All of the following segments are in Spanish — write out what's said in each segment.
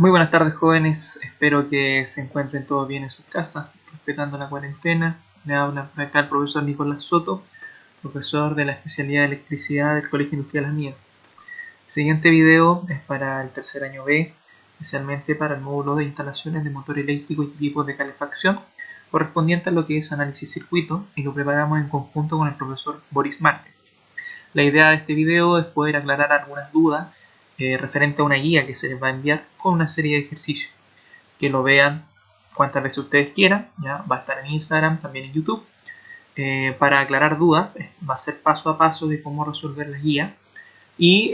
Muy buenas tardes, jóvenes, espero que se encuentren todos bien en sus casas, respetando la cuarentena. Le habla por acá el profesor Nicolás Soto, profesor de la especialidad de electricidad del Colegio Industrial Las Nieves. El siguiente video es para el tercer año B, especialmente para el módulo de instalaciones de motor eléctrico y equipos de calefacción, correspondiente a lo que es análisis circuito, y lo preparamos en conjunto con el profesor Boris Márquez. La idea de este video es poder aclarar algunas dudas referente a una guía que se les va a enviar con una serie de ejercicios. Que lo vean cuantas veces ustedes quieran, ¿ya? Va a estar en Instagram, también en YouTube. Para aclarar dudas, va a ser paso a paso de cómo resolver la guía. Y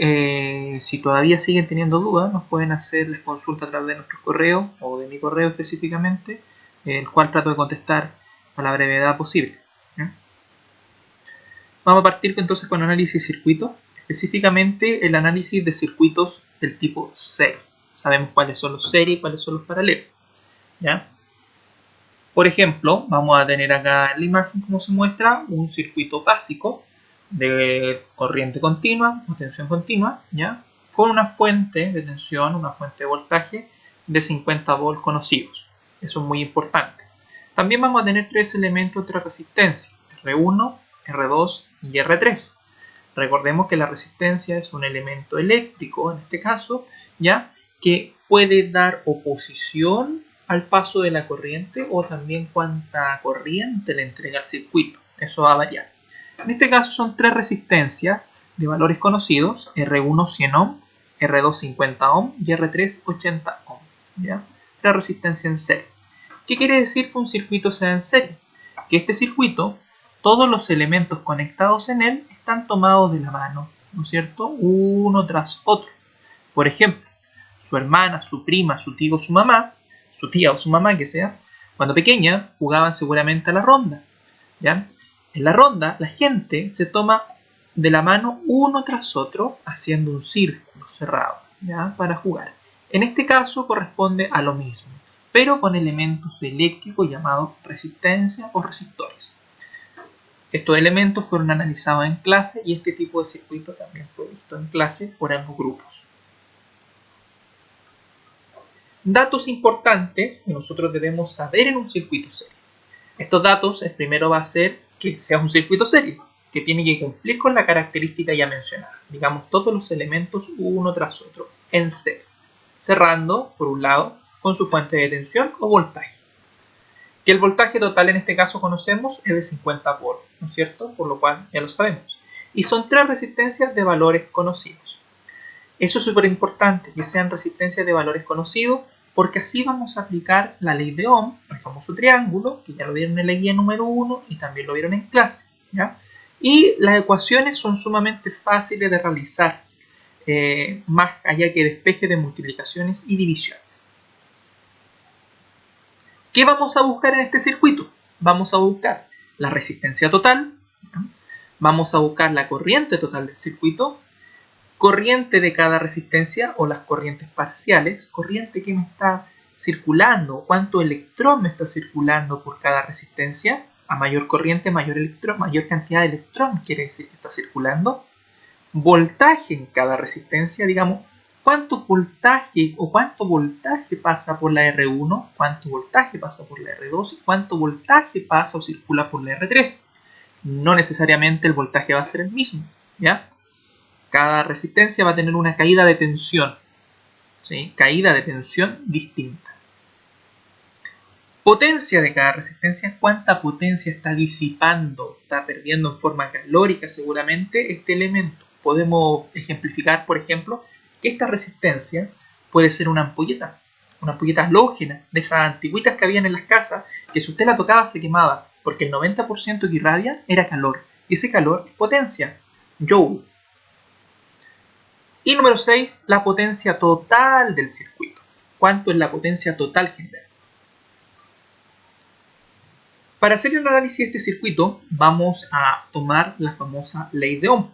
si todavía siguen teniendo dudas, nos pueden hacer las consultas a través de nuestro correo o de mi correo específicamente, el cual trato de contestar a la brevedad posible. ¿Ya? Vamos a partir entonces con análisis de circuitos, específicamente el análisis de circuitos del tipo serie. Sabemos cuáles son los series y cuáles son los paralelos. ¿Ya? Por ejemplo, vamos a tener acá en la imagen como se muestra un circuito básico de corriente continua o tensión continua, ¿ya? Con una fuente de tensión, una fuente de voltaje de 50 volts conocidos. Eso es muy importante. También vamos a tener tres elementos de resistencia, R1, R2 y R3. Recordemos que la resistencia es un elemento eléctrico, en este caso, ya que puede dar oposición al paso de la corriente o también cuánta corriente le entrega el circuito. Eso va a variar. En este caso son tres resistencias de valores conocidos, R1 100 ohm, R2 50 ohm y R3 80 ohm. ¿Ya? La resistencia en serie. ¿Qué quiere decir que un circuito sea en serie? Que este circuito, todos los elementos conectados en él están tomados de la mano, ¿no es cierto? Uno tras otro. Por ejemplo, su hermana, su prima, su tío, su mamá, su tía o su mamá que sea, cuando pequeña jugaban seguramente a la ronda. ¿Ya? En la ronda la gente se toma de la mano uno tras otro haciendo un círculo cerrado, ¿ya? Para jugar. En este caso corresponde a lo mismo, pero con elementos eléctricos llamados resistencia o resistores. Estos elementos fueron analizados en clase y este tipo de circuito también fue visto en clase por ambos grupos. Datos importantes que nosotros debemos saber en un circuito serie. Estos datos, el primero va a ser que sea un circuito serie, que tiene que cumplir con la característica ya mencionada. Digamos, todos los elementos uno tras otro, en serie. Cerrando, por un lado, con su fuente de tensión o voltaje. Que el voltaje total en este caso conocemos es de 50 volts, ¿no es cierto? Por lo cual ya lo sabemos. Y son tres resistencias de valores conocidos. Eso es súper importante, que sean resistencias de valores conocidos, porque así vamos a aplicar la ley de Ohm, el famoso triángulo, que ya lo vieron en la guía número 1 y también lo vieron en clase. ¿Ya? Y las ecuaciones son sumamente fáciles de realizar, más allá que despeje de multiplicaciones y divisiones. ¿Qué vamos a buscar en este circuito? Vamos a buscar la resistencia total, ¿ya? Vamos a buscar la corriente total del circuito, corriente de cada resistencia o las corrientes parciales, corriente que me está circulando, cuánto electrón me está circulando por cada resistencia, a mayor corriente, mayor electrón, mayor cantidad de electrón quiere decir que está circulando, voltaje en cada resistencia, digamos, cuánto voltaje o cuánto voltaje pasa por la R1, cuánto voltaje pasa por la R2 y cuánto voltaje pasa o circula por la R3. No necesariamente el voltaje va a ser el mismo, ¿ya? Cada resistencia va a tener una caída de tensión, ¿sí? Caída de tensión distinta. Potencia de cada resistencia, cuánta potencia está disipando, está perdiendo en forma calórica seguramente este elemento. Podemos ejemplificar, por ejemplo, que esta resistencia puede ser una ampolleta halógena, de esas antiguitas que habían en las casas, que si usted la tocaba se quemaba, porque el 90% que irradia era calor, y ese calor es potencia, Joule. Y número 6, la potencia total del circuito. ¿Cuánto es la potencia total general? Para hacer el análisis de este circuito, vamos a tomar la famosa ley de Ohm.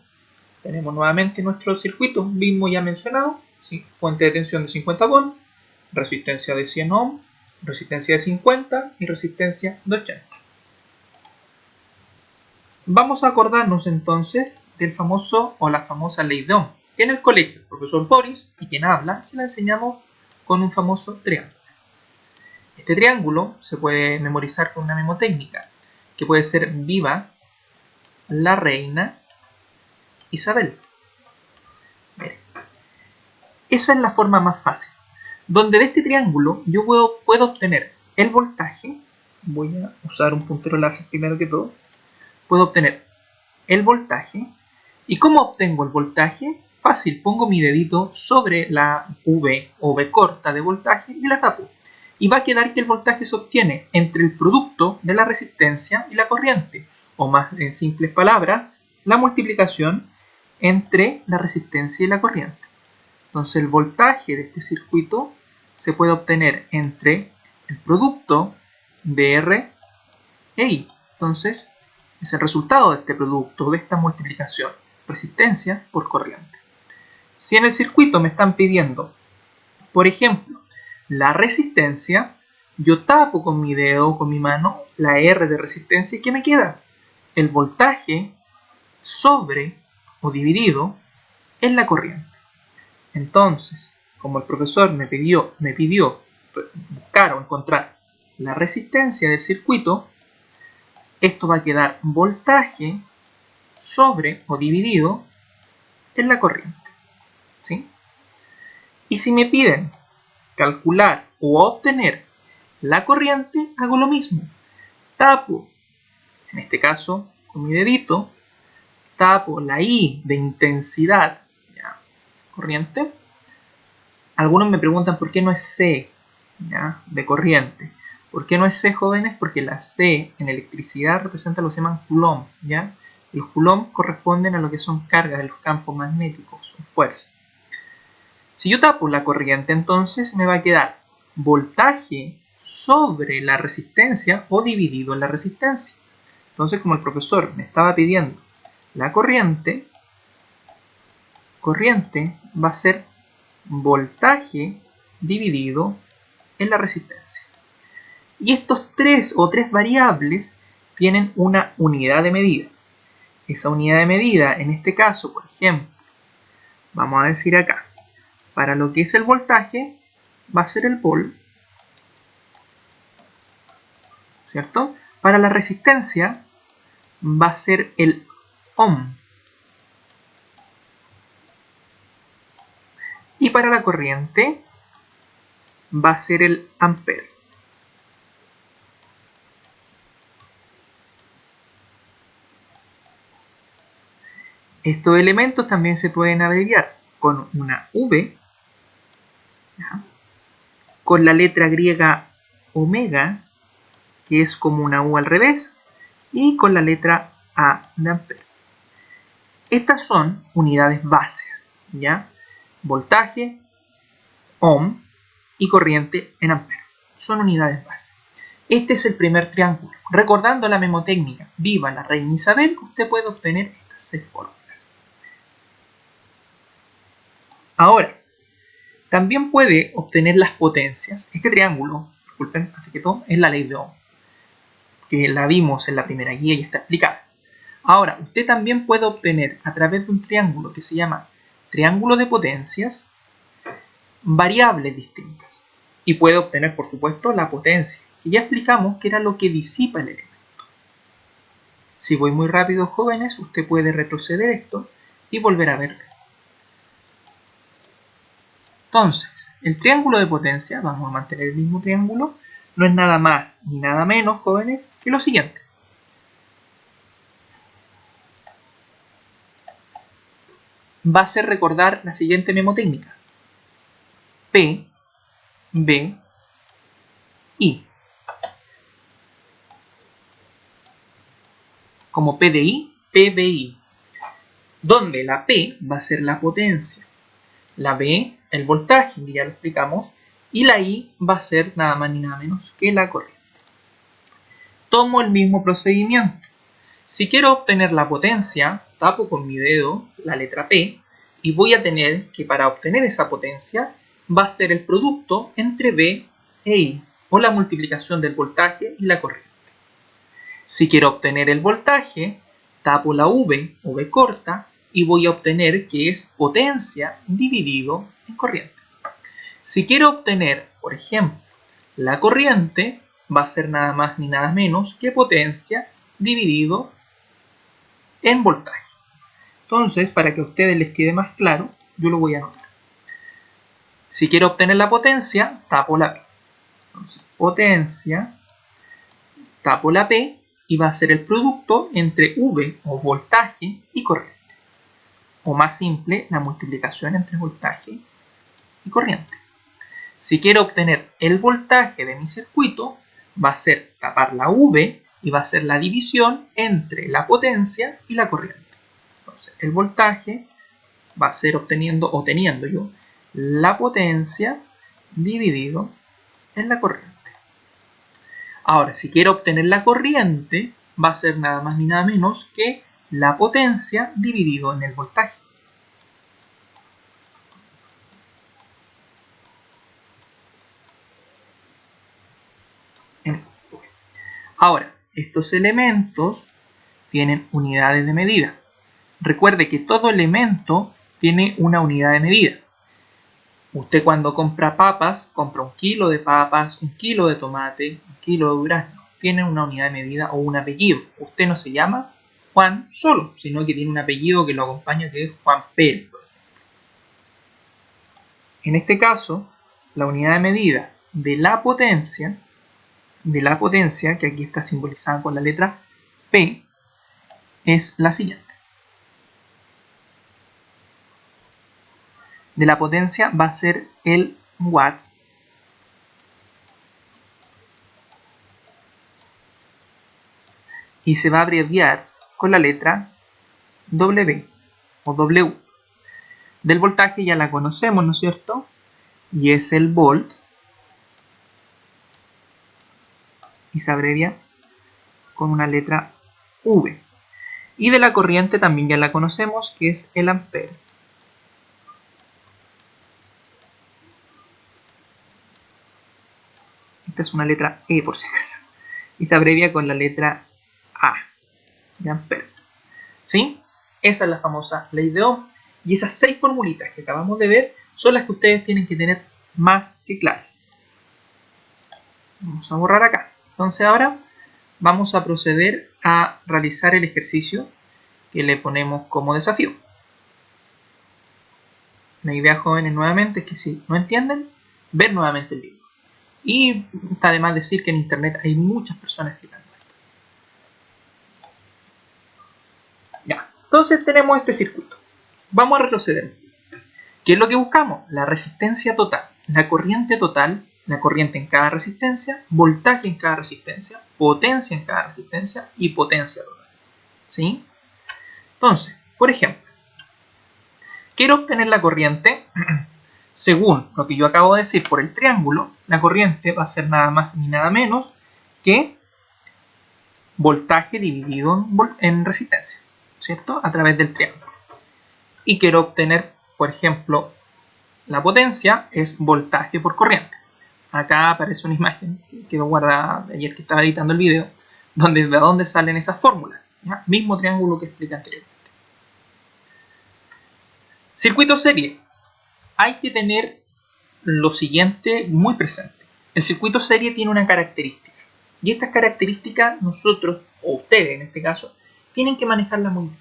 Tenemos nuevamente nuestro circuito, mismo ya mencionado, ¿sí? Fuente de tensión de 50 volts, resistencia de 100 ohm, resistencia de 50 y resistencia de 80. Vamos a acordarnos entonces del famoso o la famosa ley de Ohm. En el colegio, el profesor Boris y quien habla, se la enseñamos con un famoso triángulo. Este triángulo se puede memorizar con una memotécnica, que puede ser viva la reina Isabel. Miren, esa es la forma más fácil, donde de este triángulo yo puedo obtener el voltaje. Voy a usar un puntero láser primero que todo. Puedo obtener el voltaje. ¿Y cómo obtengo el voltaje? Fácil, pongo mi dedito sobre la V o V corta de voltaje y la tapo. Y va a quedar que el voltaje se obtiene entre el producto de la resistencia y la corriente, o más en simples palabras, la multiplicación entre la resistencia y la corriente. Entonces el voltaje de este circuito se puede obtener entre el producto de R e I. Entonces es el resultado de este producto, de esta multiplicación, resistencia por corriente. Si en el circuito me están pidiendo, por ejemplo, la resistencia, yo tapo con mi dedo, con mi mano, la R de resistencia y ¿qué me queda? El voltaje sobre o dividido en la corriente. Entonces, como el profesor me pidió buscar o encontrar la resistencia del circuito, esto va a quedar voltaje sobre o dividido en la corriente. ¿Sí? Y si me piden calcular o obtener la corriente, hago lo mismo. Tapo, en este caso, con mi dedito, tapo la I de intensidad, ¿ya? Corriente. Algunos me preguntan por qué no es C, ¿ya? De corriente. ¿Por qué no es C, jóvenes? Porque la C en electricidad representa lo que se llaman coulomb, ¿ya? Los coulomb corresponden a lo que son cargas de los campos magnéticos o fuerza. Si yo tapo la corriente, entonces me va a quedar voltaje sobre la resistencia o dividido en la resistencia. Entonces, como el profesor me estaba pidiendo la corriente va a ser voltaje dividido en la resistencia. Y estos tres variables tienen una unidad de medida. Esa unidad de medida, en este caso, por ejemplo, vamos a decir acá, para lo que es el voltaje, va a ser el volt, ¿cierto? Para la resistencia, va a ser el ohm. Y para la corriente, va a ser el ampere. Estos elementos también se pueden abreviar con una V, ¿ya? Con la letra griega omega, que es como una U al revés, y con la letra A de ampere. Estas son unidades bases, ¿ya? Voltaje, ohm y corriente en amperes. Son unidades bases. Este es el primer triángulo. Recordando la memotécnica viva la reina Isabel, usted puede obtener estas 6 fórmulas. Ahora, también puede obtener las potencias. Este triángulo, disculpen, antes que todo, es la ley de Ohm, que la vimos en la primera guía y está explicada. Ahora, usted también puede obtener a través de un triángulo que se llama triángulo de potencias variables distintas. Y puede obtener, por supuesto, la potencia, que ya explicamos que era lo que disipa el elemento. Si voy muy rápido, jóvenes, usted puede retroceder esto y volver a verlo. Entonces, el triángulo de potencia, vamos a mantener el mismo triángulo, no es nada más ni nada menos, jóvenes, que lo siguiente. Va a ser recordar la siguiente memotécnica. P, B, I. Como PDI, PBI. Donde la P va a ser la potencia, la B el voltaje, que ya lo explicamos, y la I va a ser nada más ni nada menos que la corriente. Tomo el mismo procedimiento. Si quiero obtener la potencia, tapo con mi dedo la letra P y voy a tener que para obtener esa potencia va a ser el producto entre B e I, o la multiplicación del voltaje y la corriente. Si quiero obtener el voltaje, tapo la V o V corta y voy a obtener que es potencia dividido en corriente. Si quiero obtener, por ejemplo, la corriente, va a ser nada más ni nada menos que potencia dividido en voltaje. Entonces, para que a ustedes les quede más claro, yo lo voy a anotar. Si quiero obtener la potencia, tapo la P. Entonces, potencia, tapo la P y va a ser el producto entre V o voltaje y corriente. O más simple, la multiplicación entre voltaje y corriente. Si quiero obtener el voltaje de mi circuito, va a ser tapar la V y va a ser la división entre la potencia y la corriente. Entonces, el voltaje va a ser obteniendo o teniendo yo la potencia dividido en la corriente. Ahora, si quiero obtener la corriente, va a ser nada más ni nada menos que la potencia dividido en el voltaje. Ahora, estos elementos tienen unidades de medida. Recuerde que todo elemento tiene una unidad de medida. Usted cuando compra papas, compra 1 kilo de papas, 1 kilo de tomate, 1 kilo de durazno. Tiene una unidad de medida o un apellido. Usted no se llama Juan solo, sino que tiene un apellido que lo acompaña, que es Juan Pérez. En este caso, la unidad de medida de la potencia, que aquí está simbolizada con la letra P, es la siguiente. De la potencia va a ser el watts y se va a abreviar con la letra W o W. Del voltaje ya la conocemos, ¿no es cierto? Y es el volt y se abrevia con una letra V. Y de la corriente también ya la conocemos, que es el ampere. Esta es una letra E por si acaso. Y se abrevia con la letra A de ampere. ¿Sí? Esa es la famosa ley de Ohm. Y esas 6 formulitas que acabamos de ver son las que ustedes tienen que tener más que claras. Vamos a borrar acá. Entonces ahora vamos a proceder a realizar el ejercicio que le ponemos como desafío. La idea, jóvenes, nuevamente es que si no entienden, ver nuevamente el video. Y está de más decir que en internet hay muchas personas explicando esto. Ya, entonces tenemos este circuito. Vamos a retroceder. ¿Qué es lo que buscamos? La resistencia total, la corriente total, la corriente en cada resistencia, voltaje en cada resistencia, potencia en cada resistencia y potencia total. ¿Sí? Entonces, por ejemplo, quiero obtener la corriente. Según lo que yo acabo de decir por el triángulo, la corriente va a ser nada más ni nada menos que voltaje dividido en resistencia, ¿cierto? A través del triángulo. Y quiero obtener, por ejemplo, la potencia es voltaje por corriente. Acá aparece una imagen que quedó guardada de ayer que estaba editando el video, de dónde salen esas fórmulas. ¿Ya? Mismo triángulo que expliqué anteriormente. Circuito serie. Hay que tener lo siguiente muy presente. El circuito serie tiene una característica. Y estas características nosotros, o ustedes en este caso, tienen que manejarlas muy bien.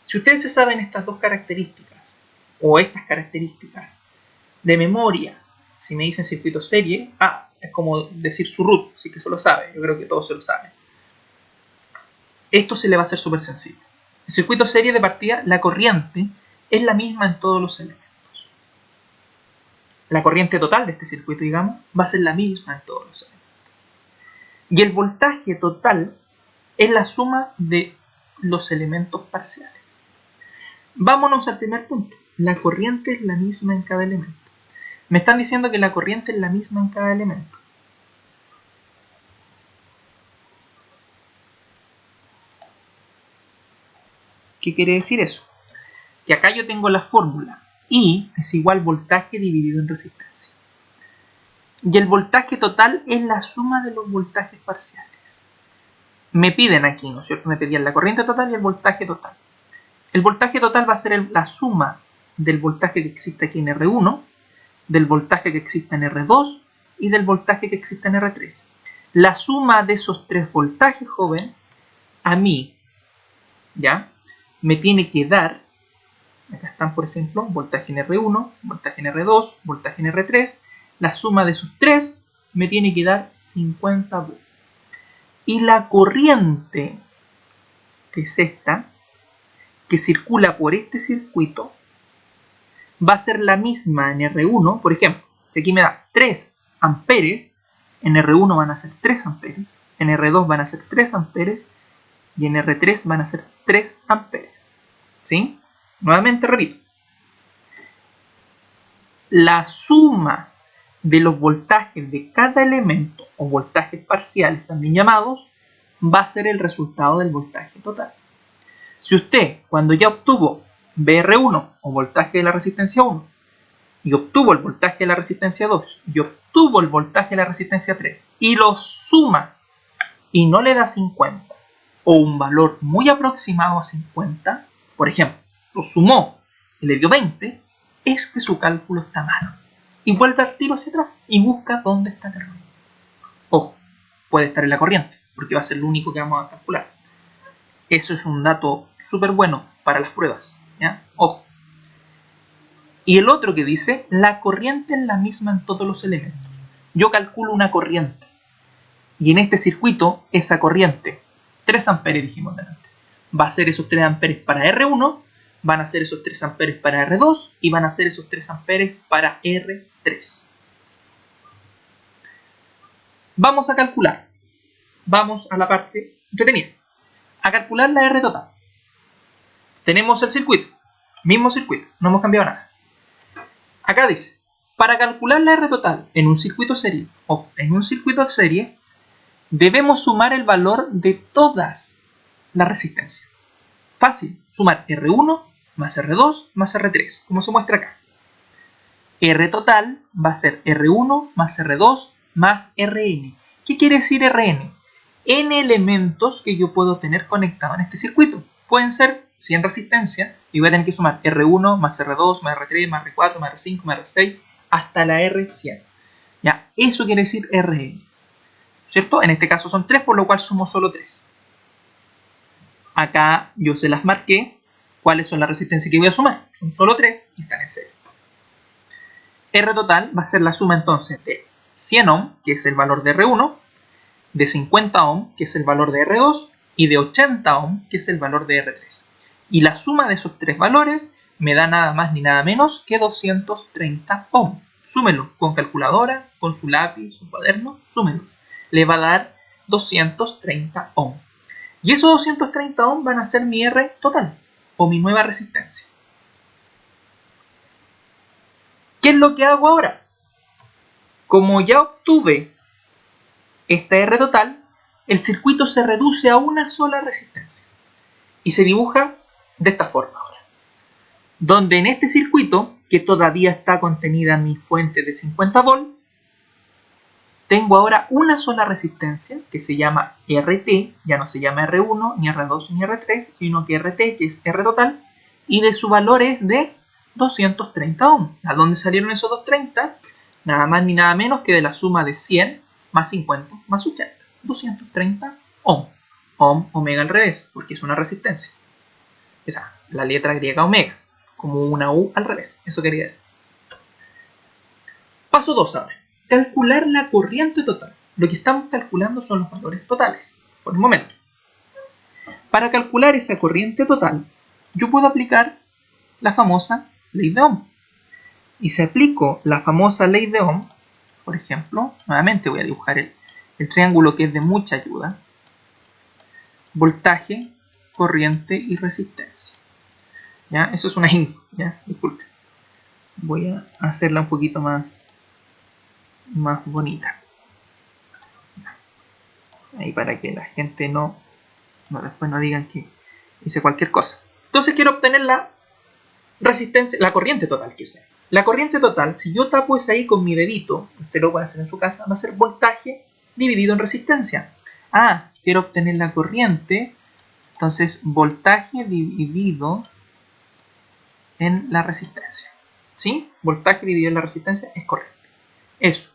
Si ustedes se saben estas dos características, o estas características, de memoria, si me dicen circuito serie, es como decir su root, sí que se lo sabe, yo creo que todos se lo saben. Esto se le va a hacer súper sencillo. El circuito serie de partida, la corriente es la misma en todos los elementos. La corriente total de este circuito, digamos, va a ser la misma en todos los elementos. Y el voltaje total es la suma de los elementos parciales. Vámonos al primer punto. La corriente es la misma en cada elemento. Me están diciendo que la corriente es la misma en cada elemento. ¿Qué quiere decir eso? Que acá yo tengo la fórmula I es igual voltaje dividido en resistencia. Y el voltaje total es la suma de los voltajes parciales. Me piden aquí, ¿no es cierto? Me pedían la corriente total y el voltaje total. El voltaje total va a ser la suma del voltaje que existe aquí en R1 del voltaje que existe en R2 y del voltaje que existe en R3. La suma de esos tres voltajes, joven, a mí, ¿ya? Me tiene que dar, acá están por ejemplo, voltaje en R1, voltaje en R2, voltaje en R3, la suma de esos tres me tiene que dar 50 volts. Y la corriente, que es esta, que circula por este circuito, va a ser la misma en R1, por ejemplo, si aquí me da 3 amperes, en R1 van a ser 3 amperes, en R2 van a ser 3 amperes y en R3 van a ser 3 amperes. ¿Sí? Nuevamente repito. La suma de los voltajes de cada elemento, o voltajes parciales también llamados, va a ser el resultado del voltaje total. Si usted, cuando ya obtuvo VR1 o voltaje de la resistencia 1 y obtuvo el voltaje de la resistencia 2 y obtuvo el voltaje de la resistencia 3 y los suma y no le da 50 o un valor muy aproximado a 50, por ejemplo, lo sumó y le dio 20, es que su cálculo está mal. Y vuelve al tiro hacia atrás y busca dónde está el error. Ojo, puede estar en la corriente, porque va a ser lo único que vamos a calcular. Eso es un dato súper bueno para las pruebas, ¿ya? Ojo. Y el otro que dice, la corriente es la misma en todos los elementos. Yo calculo una corriente. Y en este circuito, esa corriente, 3 amperes dijimos delante, va a ser esos 3 amperes para R1, van a ser esos 3 amperes para R2 y van a ser esos 3 amperes para R3. Vamos a calcular. Vamos a la parte entretenida. A calcular la R total. Tenemos el circuito, mismo circuito, no hemos cambiado nada. Acá dice, para calcular la R total en un circuito serie o en un circuito de serie, debemos sumar el valor de todas las resistencias. Fácil, sumar R1 más R2 más R3, como se muestra acá. R total va a ser R1 más R2 más Rn. ¿Qué quiere decir Rn? N elementos que yo puedo tener conectados en este circuito. Pueden ser 100 resistencias y voy a tener que sumar R1 más R2 más R3 más R4 más R5 más R6 hasta la R100. Ya, eso quiere decir Rn. ¿Cierto? En este caso son 3, por lo cual sumo solo 3. Acá yo se las marqué. ¿Cuáles son las resistencias que voy a sumar? Son solo 3 y están en serie. R total va a ser la suma entonces de 100 ohm, que es el valor de R1, de 50 ohm, que es el valor de R2, y de 80 ohm, que es el valor de R3. Y la suma de esos tres valores me da nada más ni nada menos que 230 ohm. Súmelo con calculadora, con su lápiz, su cuaderno, súmelo. Le va a dar 230 ohm. Y esos 230 ohm van a ser mi R total, o mi nueva resistencia. ¿Qué es lo que hago ahora? Como ya obtuve esta R total, el circuito se reduce a una sola resistencia. Y se dibuja de esta forma ahora. Donde en este circuito, que todavía está contenida mi fuente de 50 volts, tengo ahora una sola resistencia que se llama RT, ya no se llama R1, ni R2, ni R3, sino que RT, que es R total, y de su valor es de 230 ohm. ¿A dónde salieron esos 230? Nada más ni nada menos que de la suma de 100 más 50 más 80. 230 ohm. Ohm, omega al revés, porque es una resistencia. Esa, la letra griega omega, como una U al revés. Eso quería decir. Paso 2 ahora. Calcular la corriente total. Lo que estamos calculando son los valores totales, por el momento. Para calcular esa corriente total, yo puedo aplicar la famosa ley de Ohm. Y si aplico la famosa ley de Ohm, por ejemplo, nuevamente voy a dibujar el triángulo que es de mucha ayuda. Voltaje, corriente y resistencia. ¿Ya? Eso es una intro, ¿ya? Disculpen. Voy a hacerla un poquito más bonita. Ahí para que la gente después no digan que hice cualquier cosa. Entonces quiero obtener la resistencia, la corriente total que sea. La corriente total, si yo tapo esa ahí con mi dedito, usted lo puede hacer en su casa, va a ser voltaje dividido en resistencia. Ah, quiero obtener la corriente, entonces voltaje dividido en la resistencia. ¿Sí? Voltaje dividido en la resistencia es corriente. Eso.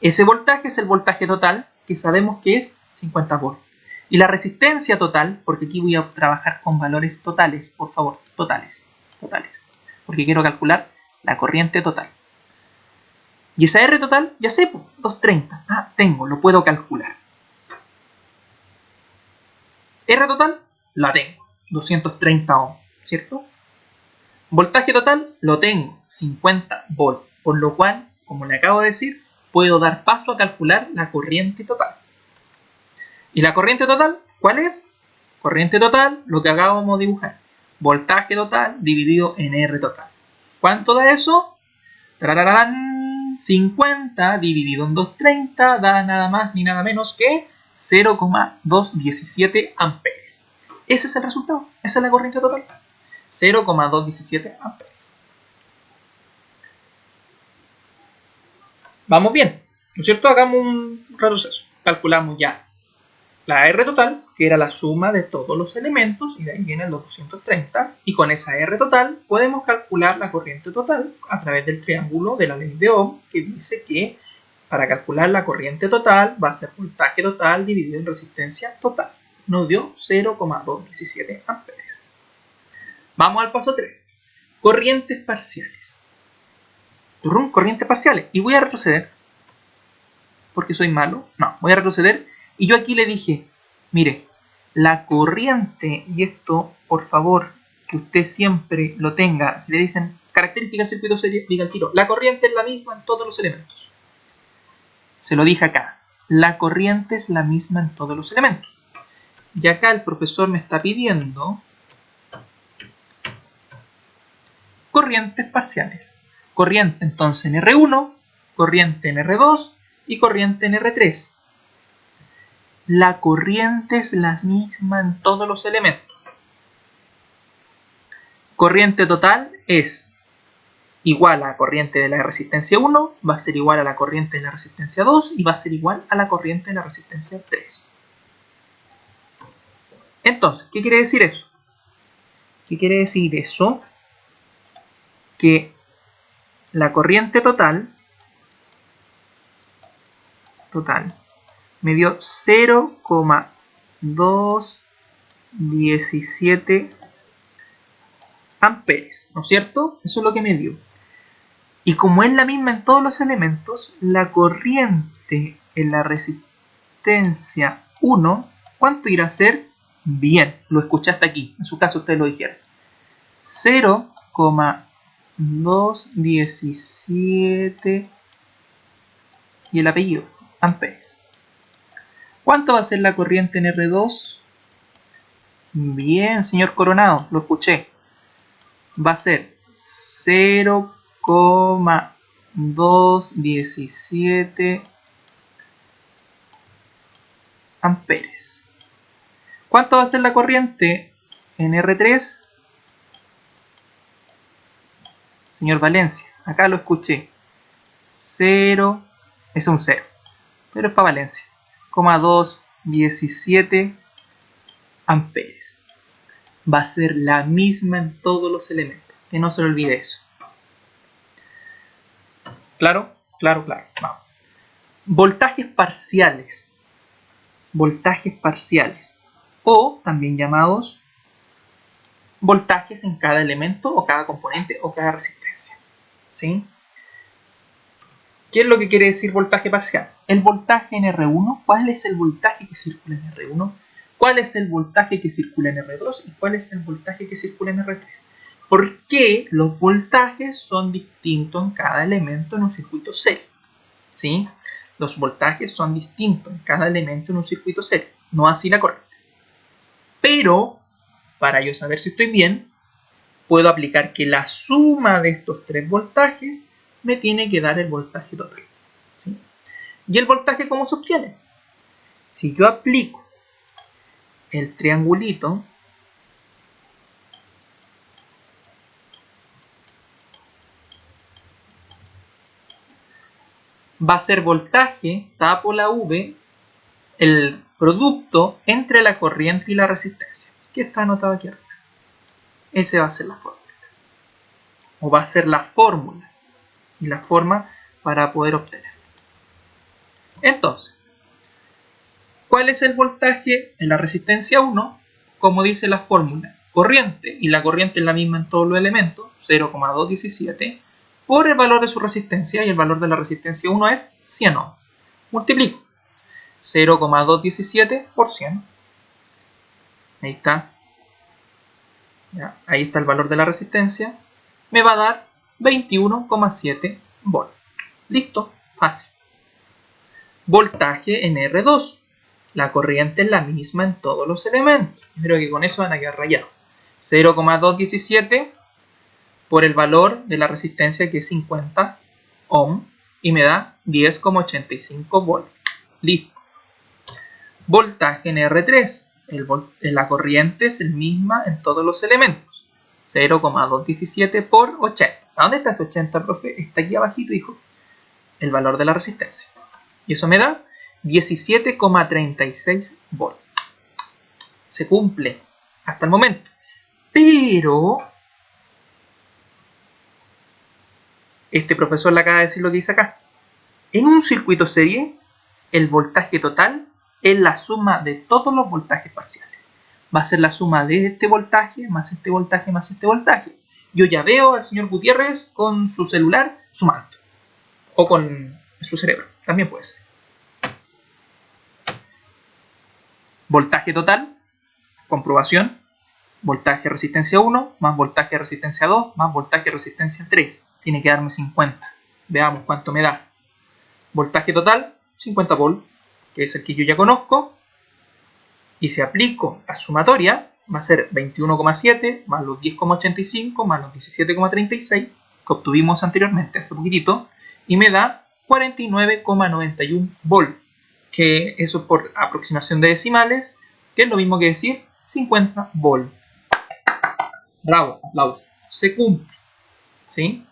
Ese voltaje es el voltaje total, que sabemos que es 50 volts. Y la resistencia total, porque aquí voy a trabajar con valores totales, por favor, totales, porque quiero calcular la corriente total. Y esa R total, ya sé, 230. Ah, tengo, lo puedo calcular. R total, la tengo, 230 ohms, ¿cierto? Voltaje total, lo tengo, 50 volts, por lo cual, como le acabo de decir, puedo dar paso a calcular la corriente total. ¿Y la corriente total cuál es? Corriente total, lo que acabamos de dibujar. Voltaje total dividido en R total. ¿Cuánto da eso? ¡Tarararán! 50 dividido en 230 da nada más ni nada menos que 0,217 amperes. Ese es el resultado. Esa es la corriente total. 0,217 amperes. Vamos bien, ¿no es cierto? Hagamos un retroceso. Calculamos ya la R total, que era la suma de todos los elementos, y de ahí vienen los 230, y con esa R total podemos calcular la corriente total a través del triángulo de la ley de Ohm, que dice que para calcular la corriente total va a ser voltaje total dividido en resistencia total. Nos dio 0,217 amperes. Vamos al paso 3. Corrientes parciales. Corrientes parciales. Y voy a retroceder. Porque soy malo. No, voy a retroceder. Y yo aquí le dije, mire, la corriente, y esto, por favor, que usted siempre lo tenga. Si le dicen características del circuito serie, diga el tiro. La corriente es la misma en todos los elementos. Se lo dije acá. La corriente es la misma en todos los elementos. Y acá el profesor me está pidiendo corrientes parciales. Corriente entonces en R1, corriente en R2 y corriente en R3. La corriente es la misma en todos los elementos. Corriente total es igual a la corriente de la resistencia 1, va a ser igual a la corriente de la resistencia 2 y va a ser igual a la corriente de la resistencia 3. Entonces, ¿qué quiere decir eso? ¿Qué quiere decir eso? Que la corriente total me dio 0,217 amperes, ¿no es cierto? Eso es lo que me dio. Y como es la misma en todos los elementos, la corriente en la resistencia 1, ¿cuánto irá a ser? Bien, lo escuchaste aquí, en su caso ustedes lo dijeron. 0,217 y el apellido, amperes. ¿Cuánto va a ser la corriente en R2? Bien, señor Coronado, lo escuché. Va a ser 0,217 amperes. ¿Cuánto va a ser la corriente en R3? Señor Valencia, acá lo escuché. 0, es un 0, pero es para Valencia. 0,217 amperes. Va a ser la misma en todos los elementos. Que no se le olvide eso. ¿Claro? Claro, claro. Vamos. Voltajes parciales. Voltajes parciales. O también llamados voltajes en cada elemento o cada componente o cada resistencia. ¿Sí? ¿Qué es lo que quiere decir voltaje parcial? El voltaje en R1, ¿cuál es el voltaje que circula en R1? ¿Cuál es el voltaje que circula en R2? ¿Y cuál es el voltaje que circula en R3? ¿Por qué los voltajes son distintos en cada elemento en un circuito serie? ¿Sí? Los voltajes son distintos en cada elemento en un circuito serie, no así la corriente. Pero, para yo saber si estoy bien, puedo aplicar que la suma de estos tres voltajes me tiene que dar el voltaje total. ¿Sí? ¿Y el voltaje cómo se obtiene? Si yo aplico el triangulito, va a ser voltaje, tapo la V, el producto entre la corriente y la resistencia, que está anotado aquí arriba. Ese va a ser la fórmula. o va a ser la fórmula y la forma para poder obtener. Entonces, ¿cuál es el voltaje en la resistencia 1? Como dice la fórmula, corriente, y la corriente es la misma en todos los elementos, 0,217, por el valor de su resistencia, y el valor de la resistencia 1 es 100 ohms. Multiplico 0,217 por 100. Ahí está. Ya, ahí está el valor de la resistencia. Me va a dar 21,7 volts. Listo, fácil. Voltaje en R2. La corriente es la misma en todos los elementos. Creo que con eso van a quedar rayados. 0,217 por el valor de la resistencia, que es 50 ohm, y me da 10,85 volts. Listo. Voltaje en R3. La corriente es la misma en todos los elementos. 0,217 por 80. ¿A dónde está ese 80, profe? Está aquí abajito, hijo. El valor de la resistencia. Y eso me da 17,36 volts. Se cumple hasta el momento. Pero este profesor le acaba de decir lo que dice acá. En un circuito serie, el voltaje total es la suma de todos los voltajes parciales. Va a ser la suma de este voltaje, más este voltaje, más este voltaje. Yo ya veo al señor Gutiérrez con su celular sumando. O con su cerebro, también puede ser. Voltaje total, comprobación. Voltaje resistencia 1 más voltaje resistencia 2 más voltaje resistencia 3. Tiene que darme 50. Veamos cuánto me da. Voltaje total, 50 volts, que es el que yo ya conozco. Y si aplico la sumatoria, va a ser 21,7 más los 10,85 más los 17,36 que obtuvimos anteriormente, hace poquitito, y me da 49,91 volts, que eso por aproximación de decimales, que es lo mismo que decir 50 volts. Bravo, aplausos. Se cumple. ¿Sí?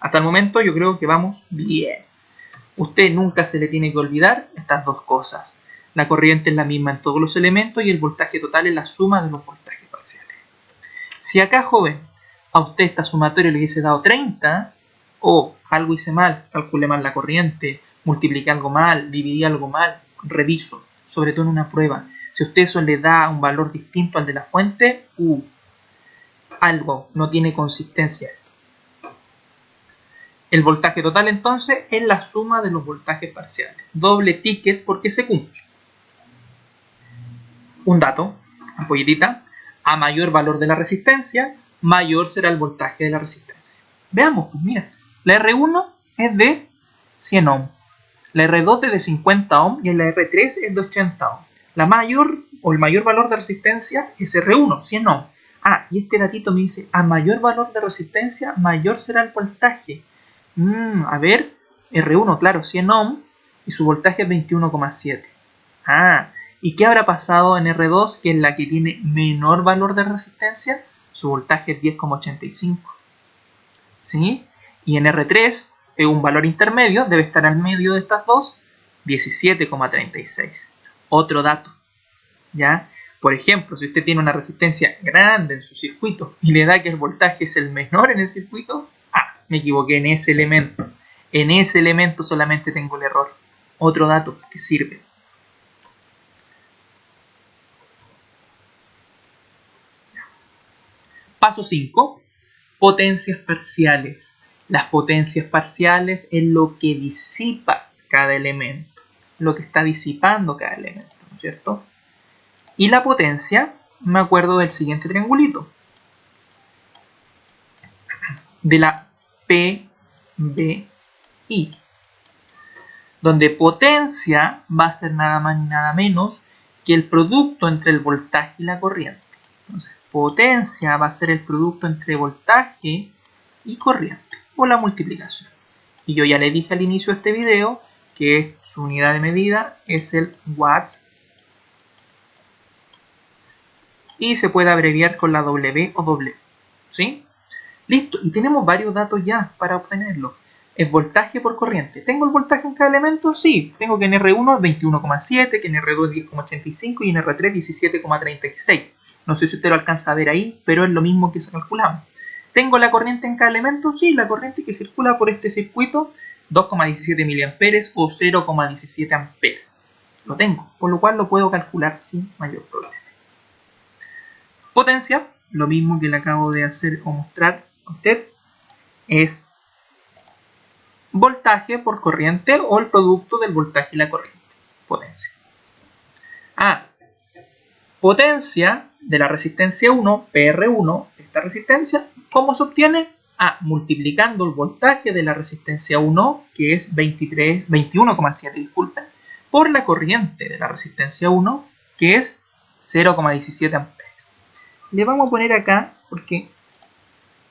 Hasta el momento yo creo que vamos bien. Usted nunca se le tiene que olvidar estas dos cosas. La corriente es la misma en todos los elementos y el voltaje total es la suma de los voltajes parciales. Si acá, joven, a usted esta sumatoria le hubiese dado 30, o algo hice mal, calculé mal la corriente, multipliqué algo mal, dividí algo mal, reviso, sobre todo en una prueba. Si a usted eso le da un valor distinto al de la fuente, algo no tiene consistencia. El voltaje total entonces es la suma de los voltajes parciales. Doble ticket porque se cumple. Un dato, ampolletita, a mayor valor de la resistencia, mayor será el voltaje de la resistencia. Veamos, pues mira, la R1 es de 100 ohm, la R2 es de 50 ohm y la R3 es de 80 ohm. La mayor o el mayor valor de resistencia es R1, 100 ohm. Y este datito me dice, a mayor valor de resistencia, mayor será el voltaje. A ver, R1, claro, 100 ohm y su voltaje es 21,7. ¿Y qué habrá pasado en R2, que es la que tiene menor valor de resistencia? Su voltaje es 10,85. ¿Sí? Y en R3, es un valor intermedio, debe estar al medio de estas dos, 17,36. Otro dato, ¿ya? Por ejemplo, si usted tiene una resistencia grande en su circuito y le da que el voltaje es el menor en el circuito, me equivoqué en ese elemento. En ese elemento solamente tengo el error. Otro dato que sirve. Paso 5. Potencias parciales. Las potencias parciales es lo que disipa cada elemento. Lo que está disipando cada elemento, ¿no es cierto? Y la potencia, me acuerdo del siguiente triangulito. De la PBI. Donde potencia va a ser nada más ni nada menos que el producto entre el voltaje y la corriente. Entonces, potencia va a ser el producto entre voltaje y corriente, o la multiplicación. Y yo ya le dije al inicio de este video que su unidad de medida es el watts, y se puede abreviar con la W o W. ¿Sí? Listo, y tenemos varios datos ya para obtenerlo. Es voltaje por corriente. ¿Tengo el voltaje en cada elemento? Sí. Tengo que en R1 es 21,7, que en R2 es 10,85 y en R3 17,36. No sé si usted lo alcanza a ver ahí, pero es lo mismo que se calculamos. ¿Tengo la corriente en cada elemento? Sí, la corriente que circula por este circuito, 2,17 mA o 0,17 A. Lo tengo, por lo cual lo puedo calcular sin mayor problema. Potencia, lo mismo que le acabo de hacer o mostrar a usted, es voltaje por corriente o el producto del voltaje y la corriente. Potencia. Potencia de la resistencia 1, PR1, esta resistencia, ¿cómo se obtiene? Multiplicando el voltaje de la resistencia 1, que es 21,7, disculpen, por la corriente de la resistencia 1, que es 0,17 amperes. Le vamos a poner acá, porque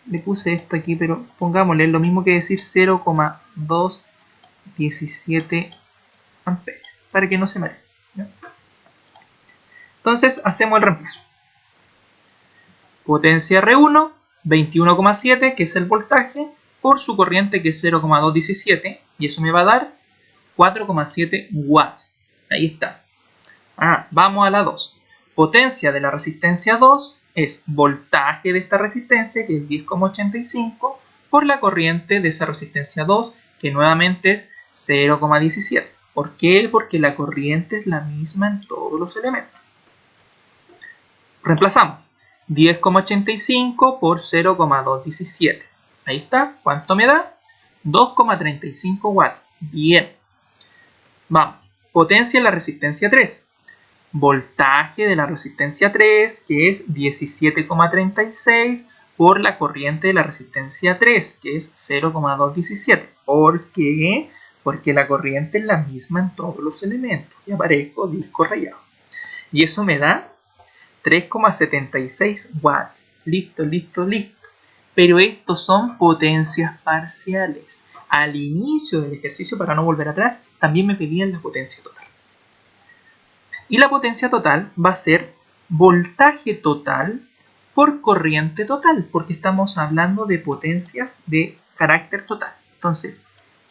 le puse esto aquí, pero pongámosle lo mismo que decir 0,217 amperes, para que no se maree, ¿no? Entonces hacemos el reemplazo. Potencia R1, 21,7, que es el voltaje, por su corriente, que es 0,217, y eso me va a dar 4,7 watts. Ahí está. Vamos a la 2. Potencia de la resistencia 2 es voltaje de esta resistencia, que es 10,85, por la corriente de esa resistencia 2, que nuevamente es 0,17. ¿Por qué? Porque la corriente es la misma en todos los elementos. Reemplazamos 10,85 por 0,217. Ahí está. ¿Cuánto me da? 2,35 watts. Bien. Vamos. Potencia de la resistencia 3. Voltaje de la resistencia 3, que es 17,36 por la corriente de la resistencia 3, que es 0,217. ¿Por qué? Porque la corriente es la misma en todos los elementos. Y aparezco disco rayado. Y eso me da 3,76 watts. Listo, listo, listo. Pero estos son potencias parciales. Al inicio del ejercicio, para no volver atrás, también me pedían la potencia total. Y la potencia total va a ser voltaje total por corriente total, porque estamos hablando de potencias de carácter total. Entonces,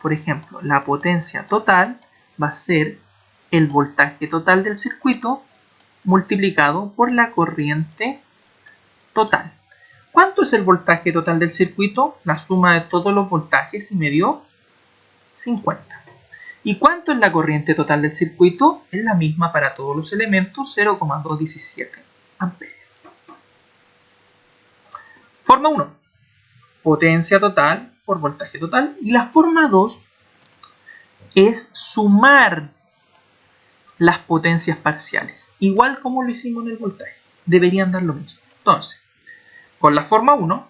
por ejemplo, la potencia total va a ser el voltaje total del circuito multiplicado por la corriente total. ¿Cuánto es el voltaje total del circuito? La suma de todos los voltajes y me dio 50. ¿Y cuánto es la corriente total del circuito? Es la misma para todos los elementos, 0,217 amperes. Forma 1. Potencia total por voltaje total. Y la forma 2 es sumar las potencias parciales. Igual como lo hicimos en el voltaje. Deberían dar lo mismo. Entonces, con la forma 1,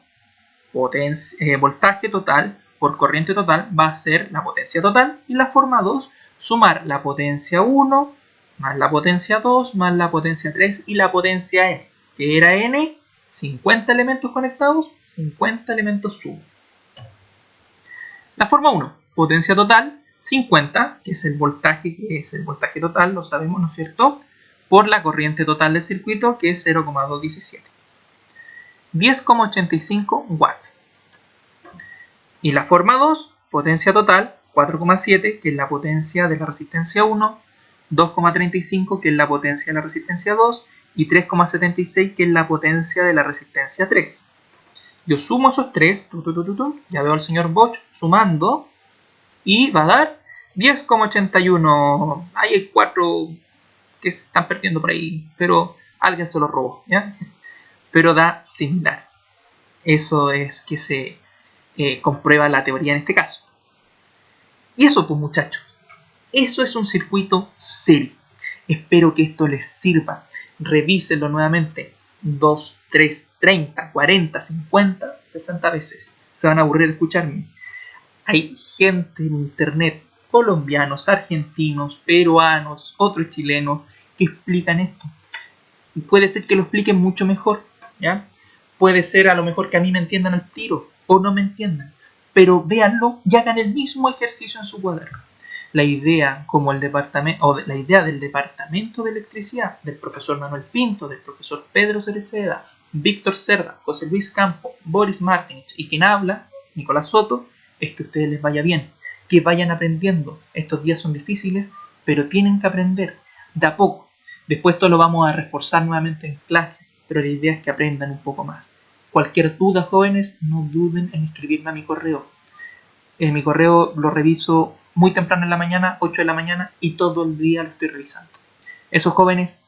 voltaje total por corriente total va a ser la potencia total. Y la forma 2, sumar la potencia 1 más la potencia 2 más la potencia 3 y la potencia n. ¿Qué era n? 50 elementos conectados, 50 elementos sumo. La forma 1, potencia total 50, que es el voltaje total, lo sabemos, ¿no es cierto? Por la corriente total del circuito, que es 0,217. 10,85 watts. Y la forma 2, potencia total 4,7, que es la potencia de la resistencia 1, 2,35, que es la potencia de la resistencia 2, y 3,76, que es la potencia de la resistencia 3. Yo sumo esos tres, ya veo al señor Bosch sumando, y va a dar 10,81. Hay 4 que se están perdiendo por ahí, pero alguien se los robó, ¿ya? Pero da similar. Eso es que se comprueba la teoría en este caso. Y eso, pues muchachos, eso es un circuito serio. Espero que esto les sirva. Revísenlo nuevamente 2, 3, 30, 40, 50, 60 veces. Se van a aburrir de escucharme. Hay gente en internet, colombianos, argentinos, peruanos, otros chilenos, que explican esto. Y puede ser que lo expliquen mucho mejor, ¿ya? Puede ser a lo mejor que a mí me entiendan al tiro o no me entiendan. Pero véanlo y hagan el mismo ejercicio en su cuaderno. La idea, la idea del departamento de electricidad del profesor Manuel Pinto, del profesor Pedro Cereceda, Víctor Cerda, José Luis Campo, Boris Martínez y quien habla, Nicolás Soto, es que a ustedes les vaya bien, que vayan aprendiendo. Estos días son difíciles, pero tienen que aprender de a poco. Después esto lo vamos a reforzar nuevamente en clase, pero la idea es que aprendan un poco más. Cualquier duda, jóvenes, no duden en escribirme a mi correo. Mi correo lo reviso muy temprano en la mañana, 8 de la mañana, y todo el día lo estoy revisando. Esos jóvenes,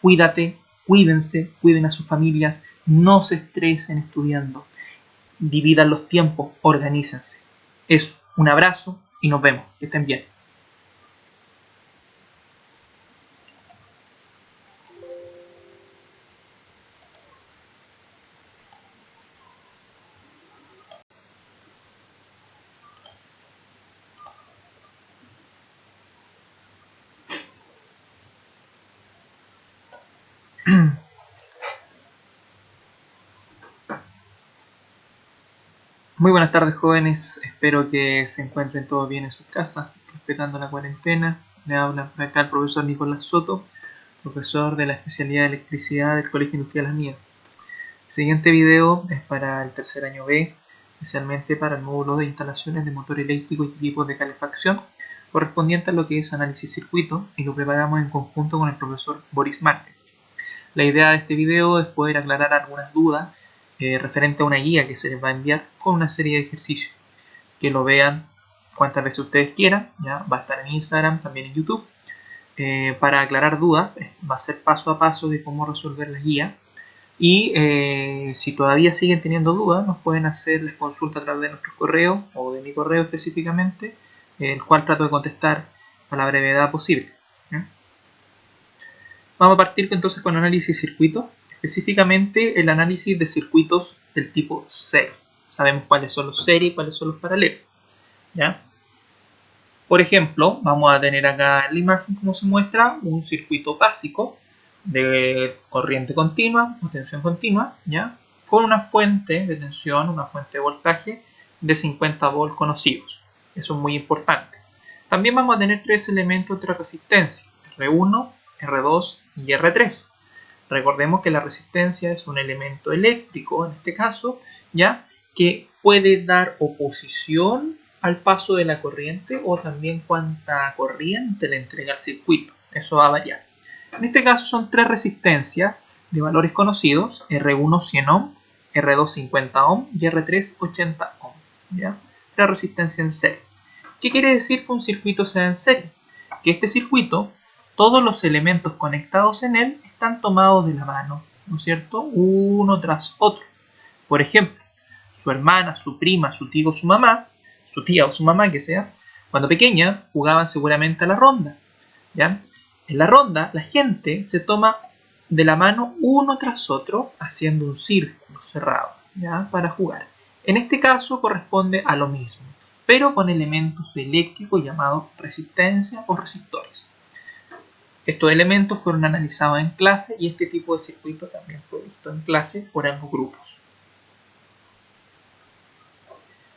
cuídate, cuídense, cuiden a sus familias, no se estresen estudiando, dividan los tiempos, organícense. Eso, un abrazo y nos vemos. Que estén bien. Muy buenas tardes, jóvenes, espero que se encuentren todos bien en sus casas, respetando la cuarentena. Le habla por acá el profesor Nicolás Soto, profesor de la especialidad de electricidad del Colegio Industrial Las Mías. El siguiente video es para el tercer año B, especialmente para el módulo de instalaciones de motor eléctrico y equipos de calefacción, correspondiente a lo que es análisis circuito, y lo preparamos en conjunto con el profesor Boris Márquez. La idea de este video es poder aclarar algunas dudas referente a una guía que se les va a enviar con una serie de ejercicios. Que lo vean cuantas veces ustedes quieran, ya va a estar en Instagram, también en YouTube. Para aclarar dudas, va a ser paso a paso de cómo resolver la guía. Y si todavía siguen teniendo dudas, nos pueden hacerles consulta a través de nuestro correo o de mi correo específicamente, el cual trato de contestar a la brevedad posible. Vamos a partir entonces con análisis de circuitos, específicamente el análisis de circuitos del tipo serie. Sabemos cuáles son los series y cuáles son los paralelos, ¿ya? Por ejemplo, vamos a tener acá en la imagen como se muestra un circuito básico de corriente continua o tensión continua, ¿ya? Con una fuente de tensión, una fuente de voltaje de 50 volts conocidos. Eso es muy importante. También vamos a tener tres elementos de resistencia, R1, R2 y R3. Recordemos que la resistencia es un elemento eléctrico, en este caso, ya que puede dar oposición al paso de la corriente o también cuánta corriente le entrega al circuito. Eso va a variar. En este caso son tres resistencias de valores conocidos, R1 100 ohm, R2 50 ohm y R3 80 ohm. ¿Ya? La resistencia en serie. ¿Qué quiere decir que un circuito sea en serie? Que este circuito, todos los elementos conectados en él están tomados de la mano, ¿no es cierto? Uno tras otro. Por ejemplo, su hermana, su prima, su tío, su mamá, su tía o su mamá que sea, cuando pequeña jugaban seguramente a la ronda, ¿ya? En la ronda la gente se toma de la mano uno tras otro haciendo un círculo cerrado, ¿ya? Para jugar. En este caso corresponde a lo mismo, pero con elementos eléctricos llamados resistencia o resistores. Estos elementos fueron analizados en clase y este tipo de circuito también fue visto en clase por ambos grupos.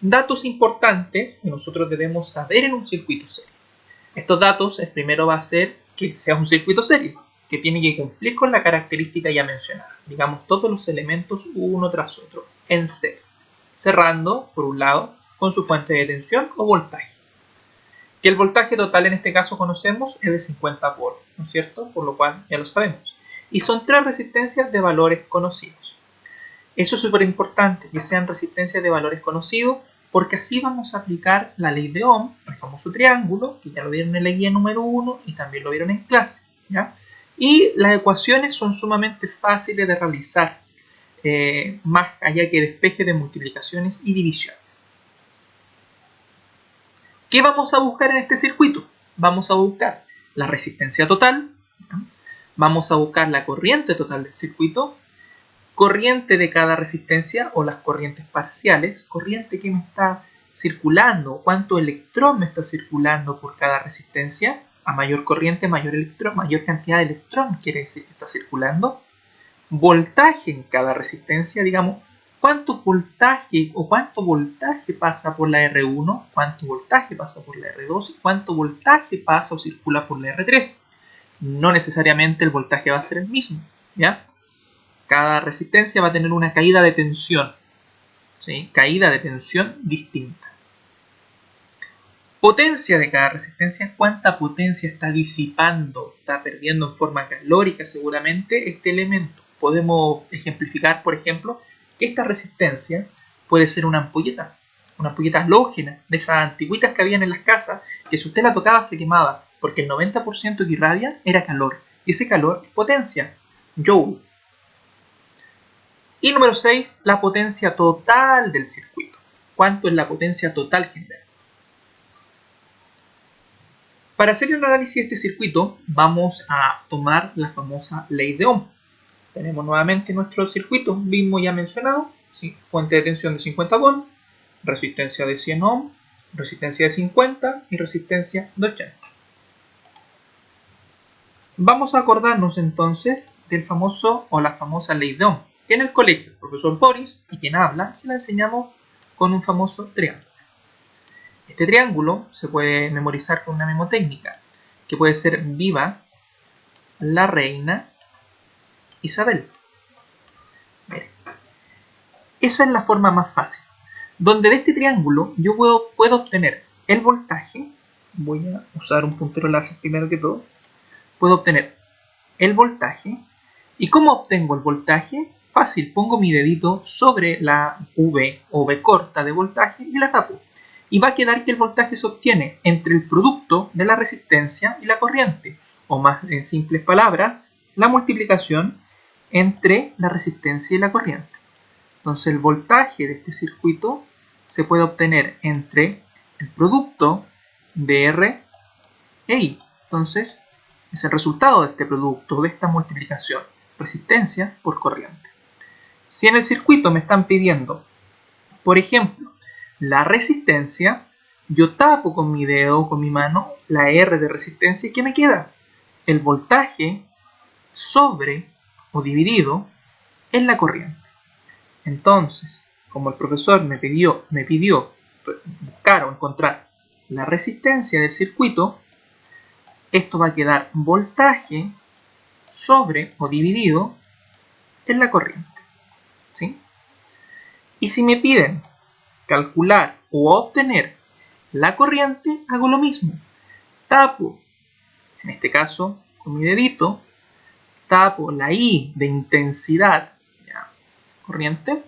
Datos importantes que nosotros debemos saber en un circuito serie. Estos datos, el primero va a ser que sea un circuito serie, que tiene que cumplir con la característica ya mencionada. Digamos, todos los elementos uno tras otro, en serie. Cerrando, por un lado, con su fuente de tensión o voltaje. Que el voltaje total en este caso conocemos es de 50 volts, ¿no es cierto? Por lo cual ya lo sabemos. Y son tres resistencias de valores conocidos. Eso es súper importante, que sean resistencias de valores conocidos, porque así vamos a aplicar la ley de Ohm, el famoso triángulo, que ya lo vieron en la guía número 1 y también lo vieron en clase, ¿ya? Y las ecuaciones son sumamente fáciles de realizar, más allá que despeje de multiplicaciones y divisiones. ¿Qué vamos a buscar en este circuito? Vamos a buscar la resistencia total, ¿ya? Vamos a buscar la corriente total del circuito, corriente de cada resistencia o las corrientes parciales, corriente que me está circulando, cuánto electrón me está circulando por cada resistencia. A mayor corriente, mayor electrón, mayor cantidad de electrón quiere decir que está circulando. Voltaje en cada resistencia, digamos, cuánto voltaje o cuánto voltaje pasa por la R1, cuánto voltaje pasa por la R2 y cuánto voltaje pasa o circula por la R3. No necesariamente el voltaje va a ser el mismo, ¿ya? Cada resistencia va a tener una caída de tensión, ¿sí? Caída de tensión distinta. Potencia de cada resistencia, cuánta potencia está disipando, está perdiendo en forma calórica seguramente este elemento. Podemos ejemplificar, por ejemplo, que esta resistencia puede ser una ampolleta halógena, de esas antiguitas que habían en las casas, que si usted la tocaba se quemaba, porque el 90% que irradia era calor, y ese calor es potencia, Joule. Y número 6, la potencia total del circuito. ¿Cuánto es la potencia total general? Para hacer el análisis de este circuito, vamos a tomar la famosa ley de Ohm. Tenemos nuevamente nuestro circuito, mismo ya mencionado, ¿sí? Fuente de tensión de 50 volts, resistencia de 100 ohm, resistencia de 50 y resistencia de 80. Vamos a acordarnos entonces del famoso o la famosa ley de Ohm, que en el colegio el profesor Boris y quien habla se la enseñamos con un famoso triángulo. Este triángulo se puede memorizar con una memotécnica, que puede ser viva, la reina, Isabel. Miren, esa es la forma más fácil, donde de este triángulo yo puedo obtener el voltaje. Voy a usar un puntero láser primero que todo. Puedo obtener el voltaje. ¿Y cómo obtengo el voltaje? Fácil, pongo mi dedito sobre la V o V corta de voltaje y la tapo. Y va a quedar que el voltaje se obtiene entre el producto de la resistencia y la corriente, o más en simples palabras, la multiplicación entre la resistencia y la corriente. Entonces el voltaje de este circuito se puede obtener entre el producto de R e I. Entonces es el resultado de este producto, de esta multiplicación, resistencia por corriente. Si en el circuito me están pidiendo, por ejemplo, la resistencia, yo tapo con mi dedo o con mi mano la R de resistencia y ¿qué me queda? El voltaje sobre o dividido en la corriente. Entonces, como el profesor me pidió buscar o encontrar la resistencia del circuito, esto va a quedar voltaje sobre o dividido en la corriente, ¿sí? Y si me piden calcular o obtener la corriente, hago lo mismo. Tapo, en este caso con mi dedito, tapo la I de intensidad, ¿ya? Corriente.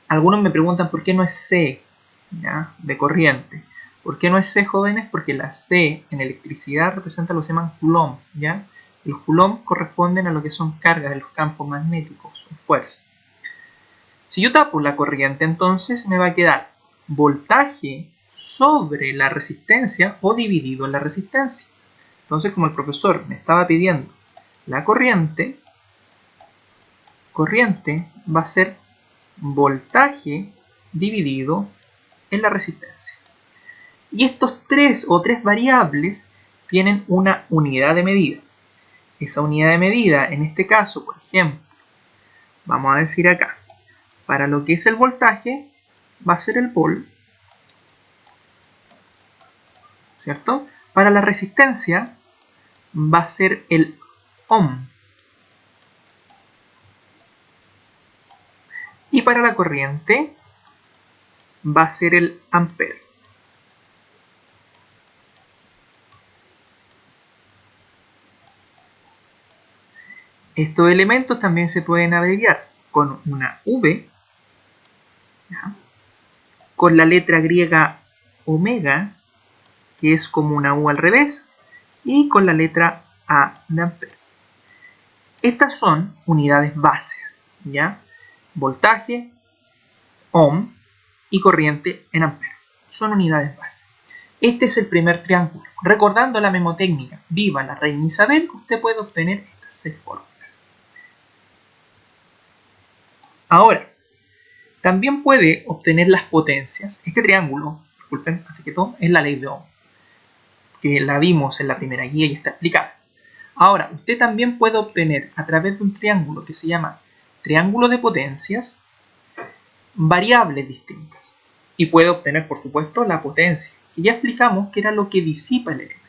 Algunos me preguntan por qué no es C, ¿ya? De corriente. ¿Por qué no es C, jóvenes? Porque la C en electricidad representa lo que se llaman Coulomb, ¿ya? Los Coulomb corresponden a lo que son cargas de los campos magnéticos o fuerza. Si yo tapo la corriente, entonces me va a quedar voltaje sobre la resistencia o dividido en la resistencia. Entonces, como el profesor me estaba pidiendo la corriente va a ser voltaje dividido en la resistencia. Y estos tres variables tienen una unidad de medida. Esa unidad de medida, en este caso, por ejemplo, vamos a decir acá, para lo que es el voltaje, va a ser el volt, ¿cierto? Para la resistencia, va a ser el ohm. Y para la corriente, va a ser el ampere. Estos elementos también se pueden abreviar con una V, ¿ya? Con la letra griega omega, que es como una U al revés, y con la letra A de ampere. Estas son unidades bases, ¿ya? Voltaje, ohm y corriente en ampere. Son unidades bases. Este es el primer triángulo. Recordando la memotécnica viva la reina Isabel, usted puede obtener estas 6 fórmulas. Ahora, también puede obtener las potencias. Este triángulo, disculpen, así que todo, es la ley de Ohm, que la vimos en la primera guía y está explicada. Ahora, usted también puede obtener a través de un triángulo que se llama triángulo de potencias variables distintas. Y puede obtener, por supuesto, la potencia, que ya explicamos que era lo que disipa el elemento.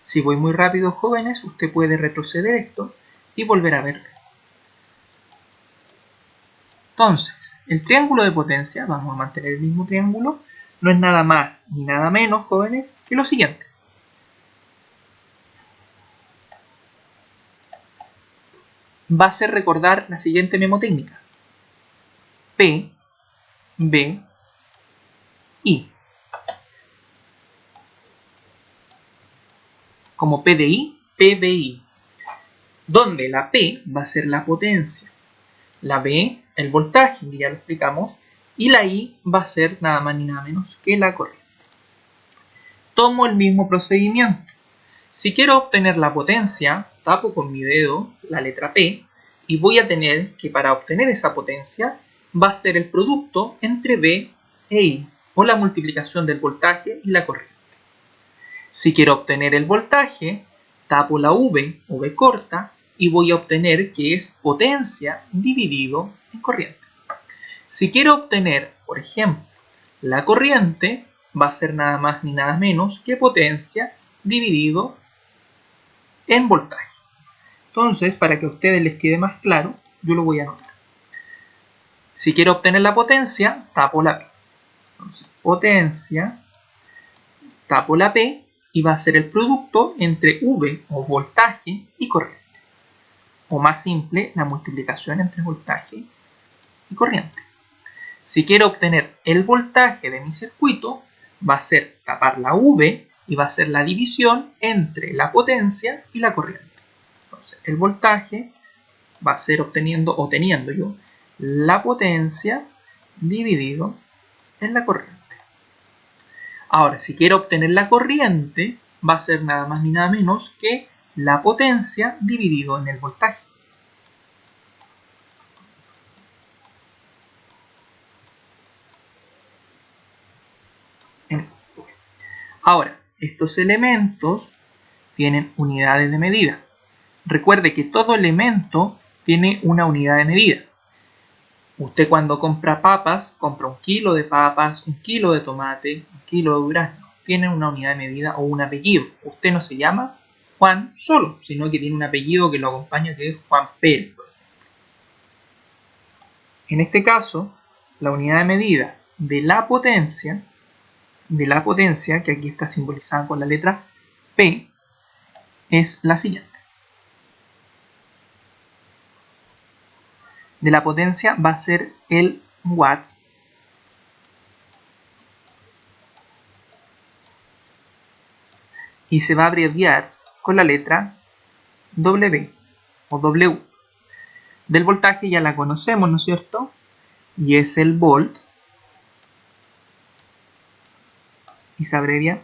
Si voy muy rápido, jóvenes, usted puede retroceder esto y volver a verlo. Entonces, el triángulo de potencia, vamos a mantener el mismo triángulo, no es nada más ni nada menos, jóvenes, que lo siguiente. va a ser recordar la siguiente memotécnica. P, B, I. Como PDI, PBI. Donde la P va a ser la potencia, la B el voltaje, que ya lo explicamos, y la I va a ser nada más ni nada menos que la corriente. Tomo el mismo procedimiento. Si quiero obtener la potencia, tapo con mi dedo la letra P y voy a tener que para obtener esa potencia va a ser el producto entre B e I, o la multiplicación del voltaje y la corriente. Si quiero obtener el voltaje, tapo la V o V corta y voy a obtener que es potencia dividido en corriente. Si quiero obtener, por ejemplo, la corriente, va a ser nada más ni nada menos que potencia dividido en voltaje. Entonces, para que a ustedes les quede más claro, yo lo voy a anotar. Si quiero obtener la potencia, tapo la P. Entonces, potencia, tapo la P y va a ser el producto entre V o voltaje y corriente. O más simple, la multiplicación entre voltaje y corriente. Si quiero obtener el voltaje de mi circuito, va a ser tapar la V y va a ser la división entre la potencia y la corriente. Entonces, el voltaje va a ser teniendo yo la potencia dividido en la corriente. Ahora, si quiero obtener la corriente, va a ser nada más ni nada menos que la potencia dividido en el voltaje. Ahora, estos elementos tienen unidades de medida. Recuerde que todo elemento tiene una unidad de medida. Usted cuando compra papas, compra 1 kilo de papas, 1 kilo de tomate, 1 kilo de durazno. Tiene una unidad de medida o un apellido. Usted no se llama Juan solo, sino que tiene un apellido que lo acompaña, que es Juan Pérez. En este caso, la unidad de medida de la potencia, que aquí está simbolizada con la letra P, es la siguiente. De la potencia va a ser el watts y se va a abreviar con la letra W o W. Del voltaje ya la conocemos, ¿no es cierto? Y es el volt y se abrevia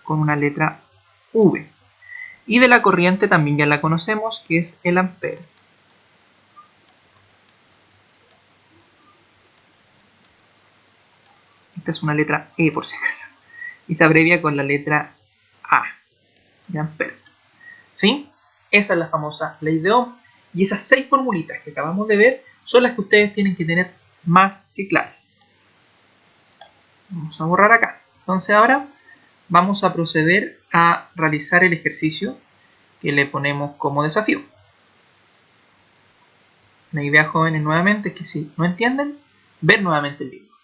con una letra V. Y de la corriente también ya la conocemos, que es el ampere. Esta es una letra E por si acaso. Y se abrevia con la letra A de ampere. ¿Sí? Esa es la famosa ley de Ohm. Y esas 6 formulitas que acabamos de ver son las que ustedes tienen que tener más que claras. Vamos a borrar acá. Entonces ahora vamos a proceder a realizar el ejercicio que le ponemos como desafío. La idea, jóvenes, nuevamente es que si no entienden, ver nuevamente el video.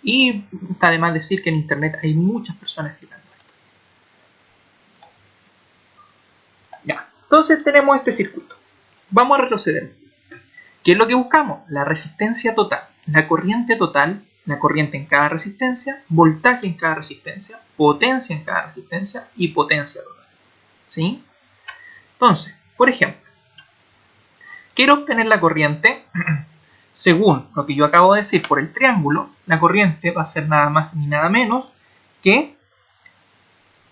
Y está de más decir que en internet hay muchas personas explicando esto. Ya, entonces tenemos este circuito. Vamos a retroceder. ¿Qué es lo que buscamos? La resistencia total, la corriente total, la corriente en cada resistencia, voltaje en cada resistencia, potencia en cada resistencia y potencia total. ¿Sí? Entonces, por ejemplo, quiero obtener la corriente. Según lo que yo acabo de decir por el triángulo, la corriente va a ser nada más ni nada menos que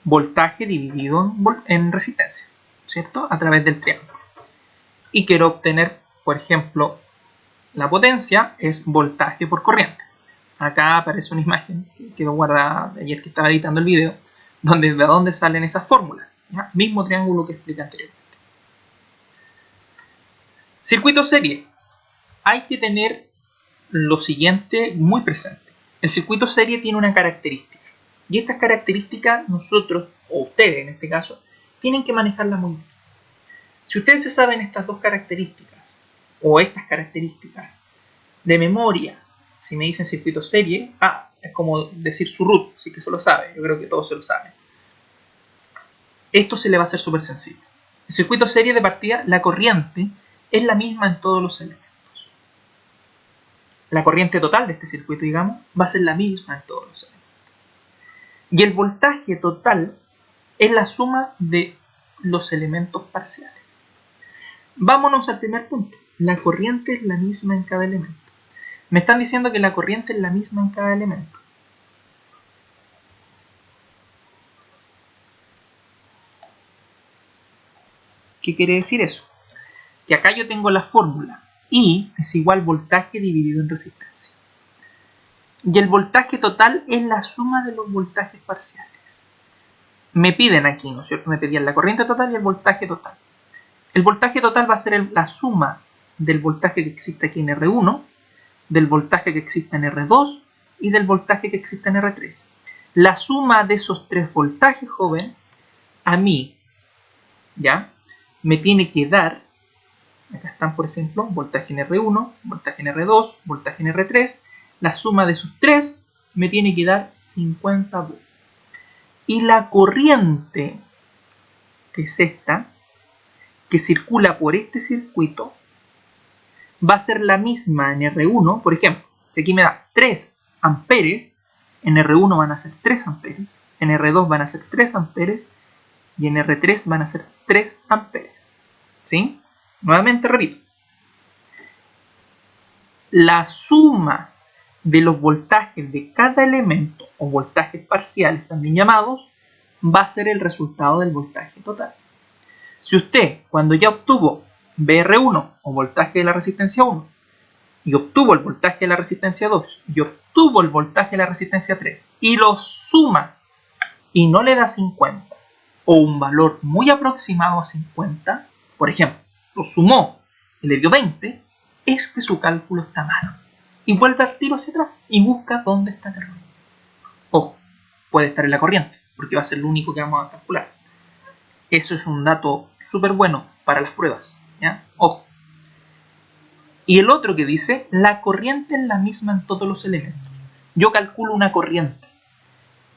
voltaje dividido en resistencia, ¿cierto? A través del triángulo. Y quiero obtener, por ejemplo, la potencia es voltaje por corriente. Acá aparece una imagen que quedó guardada de ayer que estaba editando el video, de dónde salen esas fórmulas. ¿Ya? Mismo triángulo que expliqué anteriormente. Circuito serie. Hay que tener lo siguiente muy presente. El circuito serie tiene una característica. Y estas características nosotros, o ustedes en este caso, tienen que manejarlas muy bien. Si ustedes se saben estas dos características, o estas características de memoria, si me dicen circuito serie, es como decir su root, sí que se lo sabe, yo creo que todos se lo saben. Esto se le va a hacer súper sencillo. El circuito serie de partida, la corriente es la misma en todos los elementos. La corriente total de este circuito, digamos, va a ser la misma en todos los elementos. Y el voltaje total es la suma de los elementos parciales. Vámonos al primer punto. La corriente es la misma en cada elemento. Me están diciendo que la corriente es la misma en cada elemento. ¿Qué quiere decir eso? Que acá yo tengo la fórmula. I es igual voltaje dividido en resistencia. Y el voltaje total es la suma de los voltajes parciales. Me piden aquí, ¿no es cierto? Me pedían la corriente total y el voltaje total. El voltaje total va a ser la suma del voltaje que existe aquí en R1, del voltaje que existe en R2 y del voltaje que existe en R3. La suma de esos tres voltajes, joven, a mí, ¿ya? Me tiene que dar, acá están por ejemplo, voltaje en R1, voltaje en R2, voltaje en R3, la suma de esos tres me tiene que dar 50 volts. Y la corriente, que es esta, que circula por este circuito, va a ser la misma en R1, por ejemplo, si aquí me da 3 amperes, en R1 van a ser 3 amperes, en R2 van a ser 3 amperes y en R3 van a ser 3 amperes. ¿Sí? Nuevamente repito. La suma de los voltajes de cada elemento, o voltajes parciales también llamados, va a ser el resultado del voltaje total. Si usted, cuando ya obtuvo VR1 o voltaje de la resistencia 1, y obtuvo el voltaje de la resistencia 2, y obtuvo el voltaje de la resistencia 3, y los suma y no le da 50, o un valor muy aproximado a 50, por ejemplo, lo sumó y le dio 20, es que su cálculo está mal. Y vuelve al tiro hacia atrás y busca dónde está el error. Ojo, puede estar en la corriente, porque va a ser lo único que vamos a calcular. Eso es un dato súper bueno para las pruebas, ¿ya? Ojo. Y el otro que dice, la corriente es la misma en todos los elementos. Yo calculo una corriente.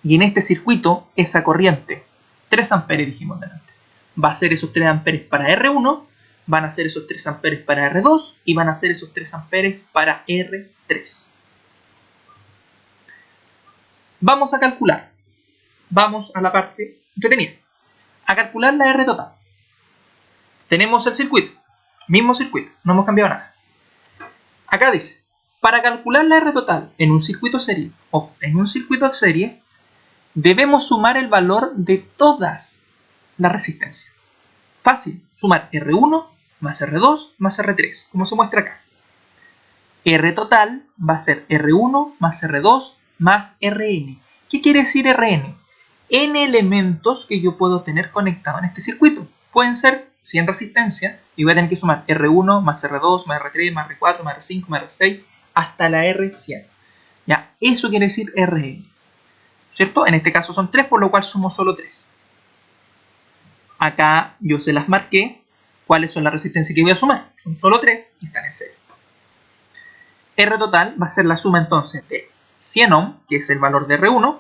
Y en este circuito, esa corriente, 3 amperes dijimos delante, va a ser esos 3 amperes para R1, van a ser esos 3 amperes para R2 y van a ser esos 3 amperes para R3. Vamos a calcular. Vamos a la parte entretenida. A calcular la R total. Tenemos el circuito, mismo circuito, no hemos cambiado nada. Acá dice, para calcular la R total en un circuito serie o en un circuito de serie, debemos sumar el valor de todas las resistencias. Fácil, sumar R1 más R2 más R3, como se muestra acá. R total va a ser R1 más R2 más Rn. ¿Qué quiere decir Rn? N elementos que yo puedo tener conectados en este circuito. Pueden ser 100 resistencias y voy a tener que sumar R1 más R2 más R3 más R4 más R5 más R6 hasta la R100. Ya, eso quiere decir Rn. ¿Cierto? En este caso son 3, por lo cual sumo solo 3. Acá yo se las marqué. ¿Cuáles son las resistencias que voy a sumar? Son solo 3 y están en serie. R total va a ser la suma entonces de 100 ohm, que es el valor de R1,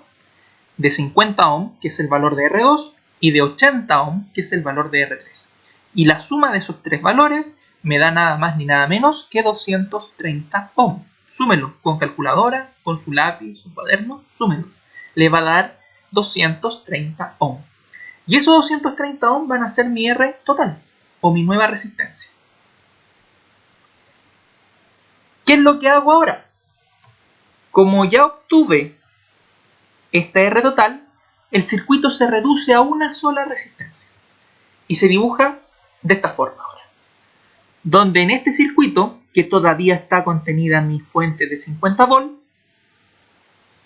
de 50 ohm, que es el valor de R2, y de 80 ohm, que es el valor de R3. Y la suma de esos tres valores me da nada más ni nada menos que 230 ohm. Súmelo con calculadora, con su lápiz, su cuaderno, súmelo. Le va a dar 230 ohm. Y esos 230 ohm van a ser mi R total, o mi nueva resistencia. ¿Qué es lo que hago ahora? Como ya obtuve esta R total, el circuito se reduce a una sola resistencia. Y se dibuja de esta forma ahora. Donde en este circuito, que todavía está contenida mi fuente de 50 volts,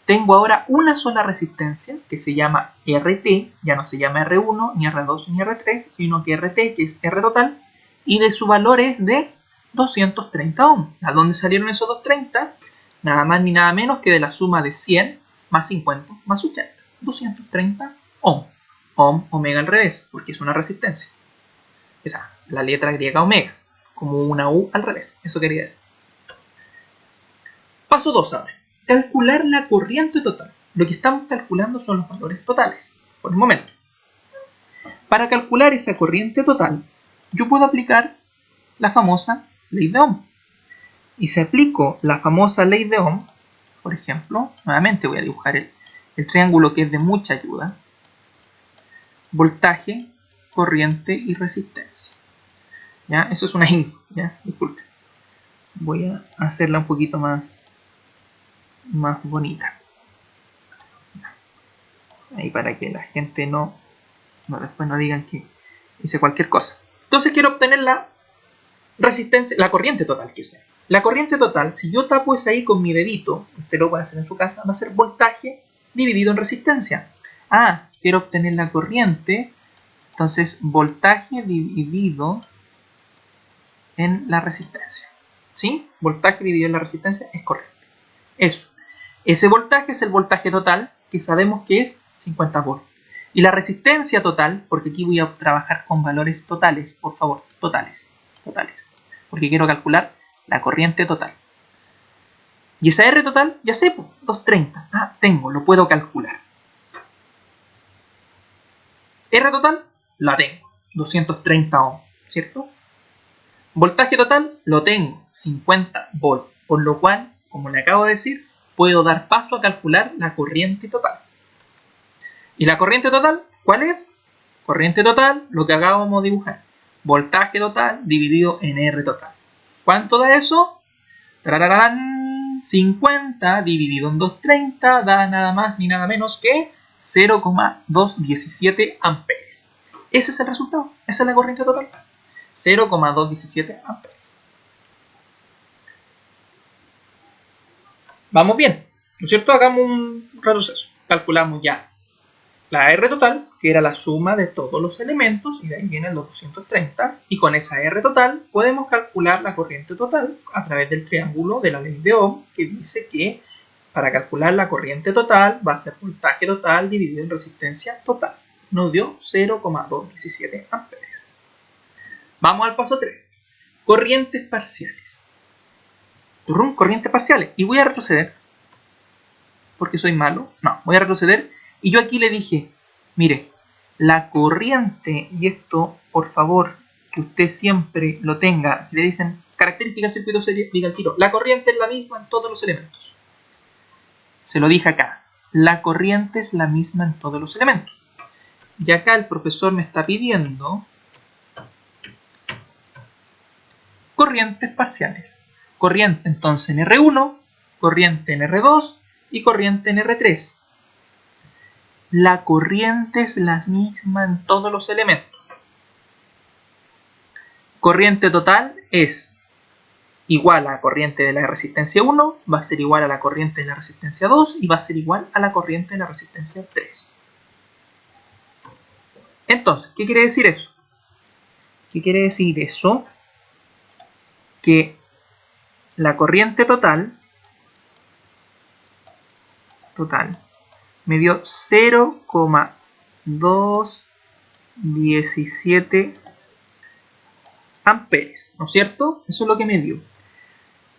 tengo ahora una sola resistencia que se llama RT, ya no se llama R1, ni R2, ni R3, sino que RT, que es R total, y de su valor es de 230 ohm. ¿A dónde salieron esos 230? Nada más ni nada menos que de la suma de 100 más 50 más 80. 230 ohm. Ohm, omega al revés, porque es una resistencia. Esa, la letra griega omega, como una U al revés. Eso quería decir. Paso 2 ahora. Calcular la corriente total. Lo que estamos calculando son los valores totales, por el momento. Para calcular esa corriente total, yo puedo aplicar la famosa ley de Ohm. Y si aplico la famosa ley de Ohm, por ejemplo, nuevamente voy a dibujar el triángulo que es de mucha ayuda. Voltaje, corriente y resistencia. ¿Ya? Eso es una info, ¿ya? Disculpen. Voy a hacerla un poquito más bonita. Ahí para que la gente después no digan que hice cualquier cosa. Entonces quiero obtener la resistencia, la corriente total que sea. La corriente total, si yo tapo esa ahí con mi dedito, usted lo puede hacer en su casa, va a ser voltaje dividido en resistencia. Quiero obtener la corriente, entonces voltaje dividido en la resistencia. ¿Sí? Voltaje dividido en la resistencia es correcto. Eso. Ese voltaje es el voltaje total, que sabemos que es 50 volts. Y la resistencia total, porque aquí voy a trabajar con valores totales, por favor, totales. Porque quiero calcular la corriente total. Y esa R total, ya sé, 230. Lo puedo calcular. R total, la tengo, 230 ohms, ¿cierto? Voltaje total, lo tengo, 50 volts. Por lo cual, como le acabo de decir, puedo dar paso a calcular la corriente total. ¿Y la corriente total cuál es? Corriente total, lo que acabamos de dibujar. Voltaje total dividido en R total. ¿Cuánto da eso? ¡Tarararán! 50 dividido en 230 da nada más ni nada menos que 0,217 amperes. Ese es el resultado. Esa es la corriente total. 0,217 amperes. Vamos bien, ¿no es cierto? Hagamos un retroceso. Calculamos ya la R total, que era la suma de todos los elementos, y de ahí vienen los 230, y con esa R total podemos calcular la corriente total a través del triángulo de la ley de Ohm, que dice que para calcular la corriente total va a ser voltaje total dividido en resistencia total. Nos dio 0,217 amperes. Vamos al paso 3. Corrientes parciales. Corrientes parciales. Y voy a retroceder. Porque soy malo. No, voy a retroceder. Y yo aquí le dije, mire, la corriente, y esto, por favor, que usted siempre lo tenga. Si le dicen características del circuito serie, diga el tiro. La corriente es la misma en todos los elementos. Se lo dije acá. La corriente es la misma en todos los elementos. Y acá el profesor me está pidiendo corrientes parciales. Corriente entonces en R1, corriente en R2 y corriente en R3. La corriente es la misma en todos los elementos. Corriente total es igual a la corriente de la resistencia 1, va a ser igual a la corriente de la resistencia 2 y va a ser igual a la corriente de la resistencia 3. Entonces, ¿qué quiere decir eso? ¿Qué quiere decir eso? Que la corriente total me dio 0,217 amperes, ¿no es cierto? Eso es lo que me dio.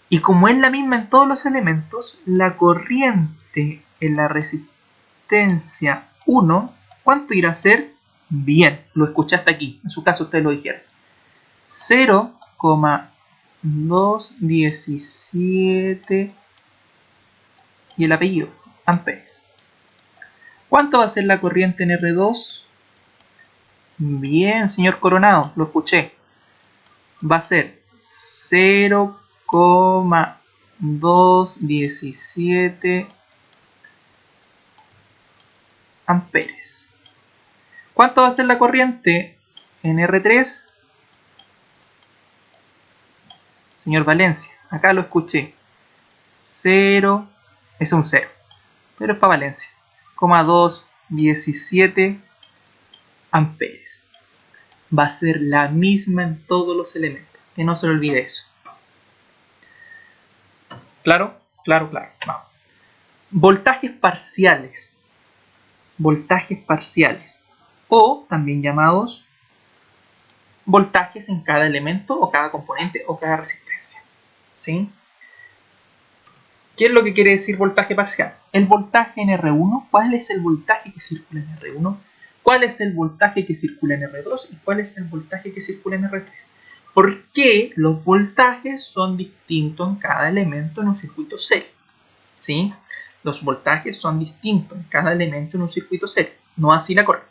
Y como es la misma en todos los elementos, la corriente en la resistencia 1, ¿cuánto irá a ser? Bien, lo escuchaste aquí, en su caso ustedes lo dijeron. 0,217 y el apellido, amperes. ¿Cuánto va a ser la corriente en R2? Bien, señor Coronado, lo escuché. Va a ser 0,217 amperes. ¿Cuánto va a ser la corriente en R3? Señor Valencia, acá lo escuché. 0, es un 0, pero es para Valencia. 0,217 amperes. Va a ser la misma en todos los elementos. Que no se le olvide eso. ¿Claro? Claro. Vamos. Voltajes parciales. O también llamados voltajes en cada elemento o cada componente o cada resistencia. ¿Sí? ¿Qué es lo que quiere decir voltaje parcial? El voltaje en R1, ¿cuál es el voltaje que circula en R1? ¿Cuál es el voltaje que circula en R2? ¿Y cuál es el voltaje que circula en R3? ¿Por qué los voltajes son distintos en cada elemento en un circuito serie? ¿Sí? Los voltajes son distintos en cada elemento en un circuito serie, no así la corriente.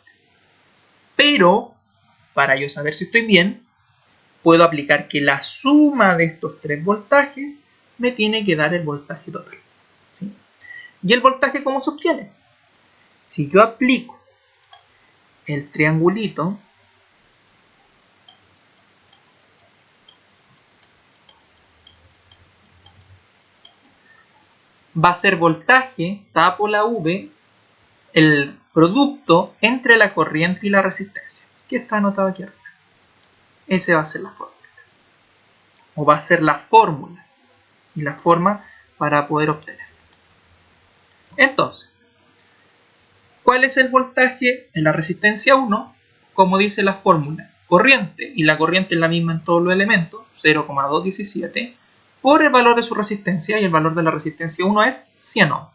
Pero, para yo saber si estoy bien, puedo aplicar que la suma de estos tres voltajes me tiene que dar el voltaje total. ¿Sí? ¿Y el voltaje cómo se obtiene? Si yo aplico el triangulito, va a ser voltaje, tapo la V, el producto entre la corriente y la resistencia, que está anotado aquí arriba. Ese va a ser la fórmula. O va a ser la fórmula y la forma para poder obtener. Entonces, ¿cuál es el voltaje en la resistencia 1? Como dice la fórmula, corriente, y la corriente es la misma en todos los elementos, 0,217, por el valor de su resistencia, y el valor de la resistencia 1 es 100 ohm.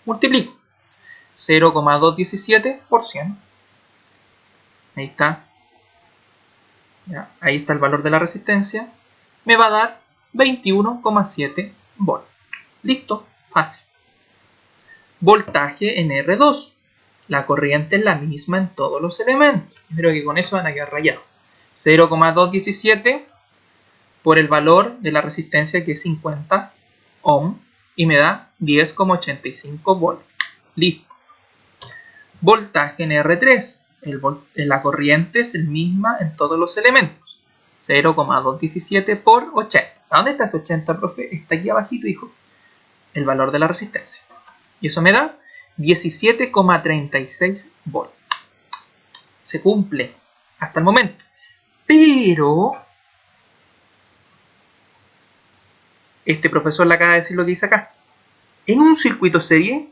Multiplico 0,217 por 100. Ahí está. Ya, ahí está el valor de la resistencia. Me va a dar 21,7 volt. Listo, fácil. Voltaje en R2. La corriente es la misma en todos los elementos. Creo que con eso van a quedar rayados. 0,217 por el valor de la resistencia, que es 50 ohm, y me da 10,85 volt. Listo. Voltaje en R3. La corriente es la misma en todos los elementos. 0,217 por 80. ¿A dónde está ese 80, profe? Está aquí abajito, hijo. El valor de la resistencia. Y eso me da 17,36 volt. Se cumple hasta el momento. Pero este profesor le acaba de decir lo que dice acá. En un circuito serie,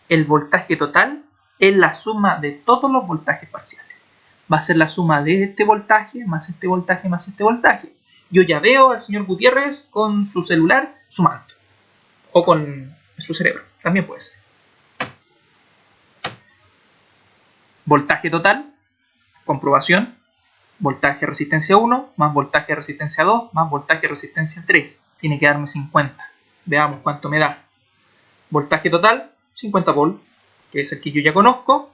el voltaje total es la suma de todos los voltajes parciales. Va a ser la suma de este voltaje más este voltaje más este voltaje. Yo ya veo al señor Gutiérrez con su celular sumando. O con su cerebro. También puede ser. Voltaje total, comprobación. Voltaje resistencia 1 más voltaje resistencia 2 más voltaje resistencia 3. Tiene que darme 50. Veamos cuánto me da. Voltaje total, 50 volt, que es el que yo ya conozco.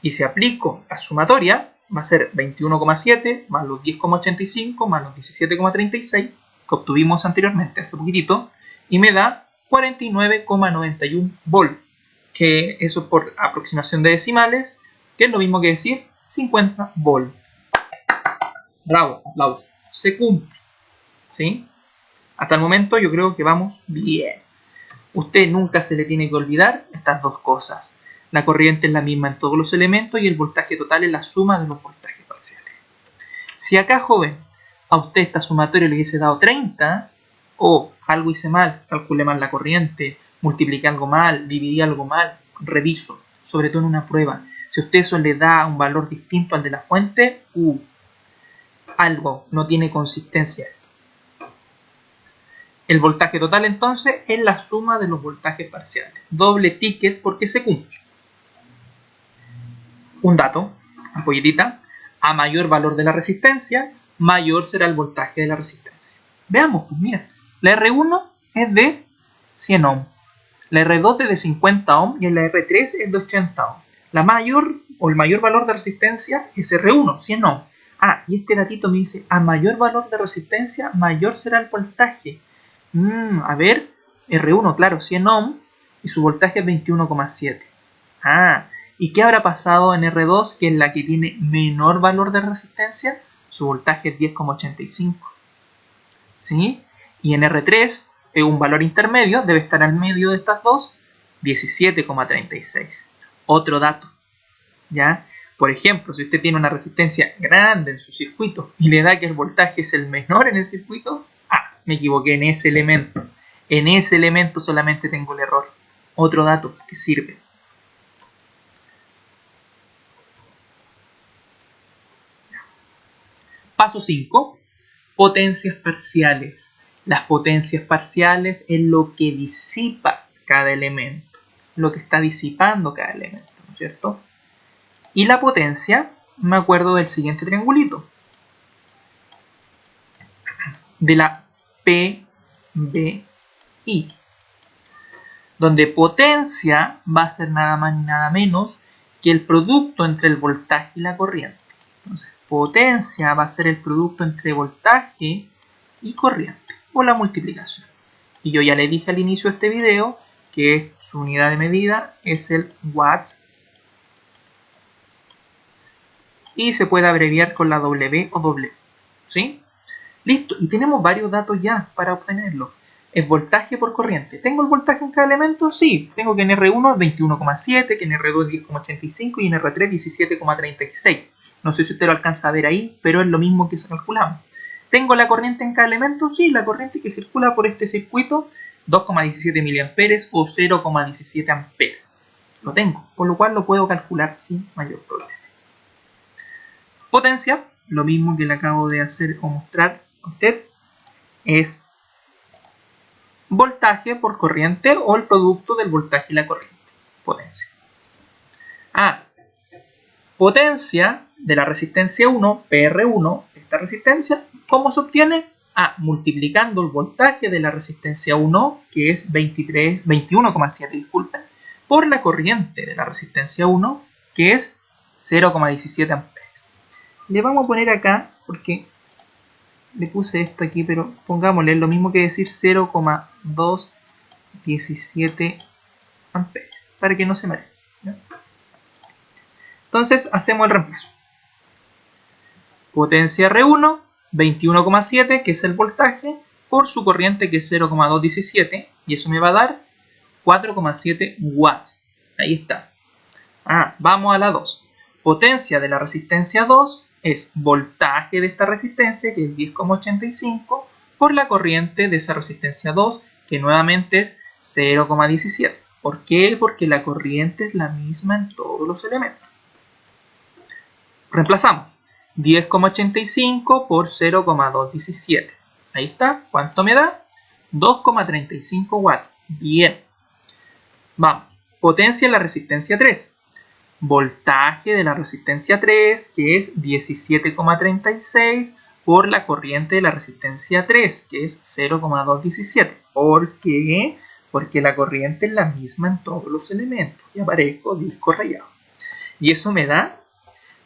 Y si aplico la sumatoria, va a ser 21,7 más los 10,85 más los 17,36 que obtuvimos anteriormente, hace poquitito, y me da 49,91 volt, que eso por aproximación de decimales, que es lo mismo que decir 50 volt. Bravo, aplausos. Se cumple. ¿Sí? Hasta el momento yo creo que vamos bien. Usted nunca se le tiene que olvidar estas dos cosas. La corriente es la misma en todos los elementos y el voltaje total es la suma de los voltajes parciales. Si acá, joven, a usted esta sumatoria le hubiese dado 30, o algo hice mal, calculé mal la corriente, multipliqué algo mal, dividí algo mal, reviso, sobre todo en una prueba. Si a usted eso le da un valor distinto al de la fuente, algo no tiene consistencia. El voltaje total entonces es la suma de los voltajes parciales. Doble ticket porque se cumple. Un dato, ampolletita, a mayor valor de la resistencia, mayor será el voltaje de la resistencia. Veamos, pues mira, la R1 es de 100 ohm, la R2 es de 50 ohm y la R3 es de 80 ohm. La mayor o el mayor valor de resistencia es R1, 100 ohm. Y este datito me dice, a mayor valor de resistencia, mayor será el voltaje. A ver, R1, claro, 100 ohm y su voltaje es 21,7. ¿Y qué habrá pasado en R2, que es la que tiene menor valor de resistencia? Su voltaje es 10,85. ¿Sí? Y en R3, es un valor intermedio, debe estar al medio de estas dos, 17,36. Otro dato, ¿ya? Por ejemplo, si usted tiene una resistencia grande en su circuito y le da que el voltaje es el menor en el circuito, me equivoqué en ese elemento. En ese elemento solamente tengo el error. Otro dato que sirve. Paso 5. Potencias parciales. Las potencias parciales es lo que disipa cada elemento. Lo que está disipando cada elemento, ¿no es cierto? Y la potencia, me acuerdo del siguiente triangulito. de la PBI, donde potencia va a ser nada más ni nada menos que el producto entre el voltaje y la corriente. Entonces, potencia va a ser el producto entre voltaje y corriente, o la multiplicación. Y yo ya le dije al inicio de este video que su unidad de medida es el watts, y se puede abreviar con la W o W, ¿sí? Listo, y tenemos varios datos ya para obtenerlo. El voltaje por corriente. ¿Tengo el voltaje en cada elemento? Sí, tengo que en R1 es 21,7, que en R2 es 10,85 y en R3 17,36. No sé si usted lo alcanza a ver ahí, pero es lo mismo que se calculamos. ¿Tengo la corriente en cada elemento? Sí, la corriente que circula por este circuito, 2,17 mA o 0,17 A. Lo tengo, por lo cual lo puedo calcular sin mayor problema. Potencia, lo mismo que le acabo de hacer o mostrar a usted, es voltaje por corriente o el producto del voltaje y la corriente. Potencia. Potencia de la resistencia 1, PR1, esta resistencia, ¿cómo se obtiene? Multiplicando el voltaje de la resistencia 1, que es 21,7, disculpen, por la corriente de la resistencia 1, que es 0,17 amperes. Le vamos a poner acá, porque le puse esto aquí, pero pongámosle lo mismo que decir 0,217 amperes, para que no se maree, ¿no? Entonces hacemos el reemplazo. Potencia R1, 21,7, que es el voltaje, por su corriente, que es 0,217, y eso me va a dar 4,7 watts. Ahí está. Vamos a la 2. Potencia de la resistencia 2 es voltaje de esta resistencia, que es 10,85, por la corriente de esa resistencia 2, que nuevamente es 0,17. ¿Por qué? Porque la corriente es la misma en todos los elementos. Reemplazamos 10,85 por 0,217. Ahí está. ¿Cuánto me da? 2,35 watts. Bien. Vamos. Potencia de la resistencia 3. Voltaje de la resistencia 3, que es 17,36 por la corriente de la resistencia 3, que es 0,217. ¿Por qué? Porque la corriente es la misma en todos los elementos. Y aparezco disco rayado. Y eso me da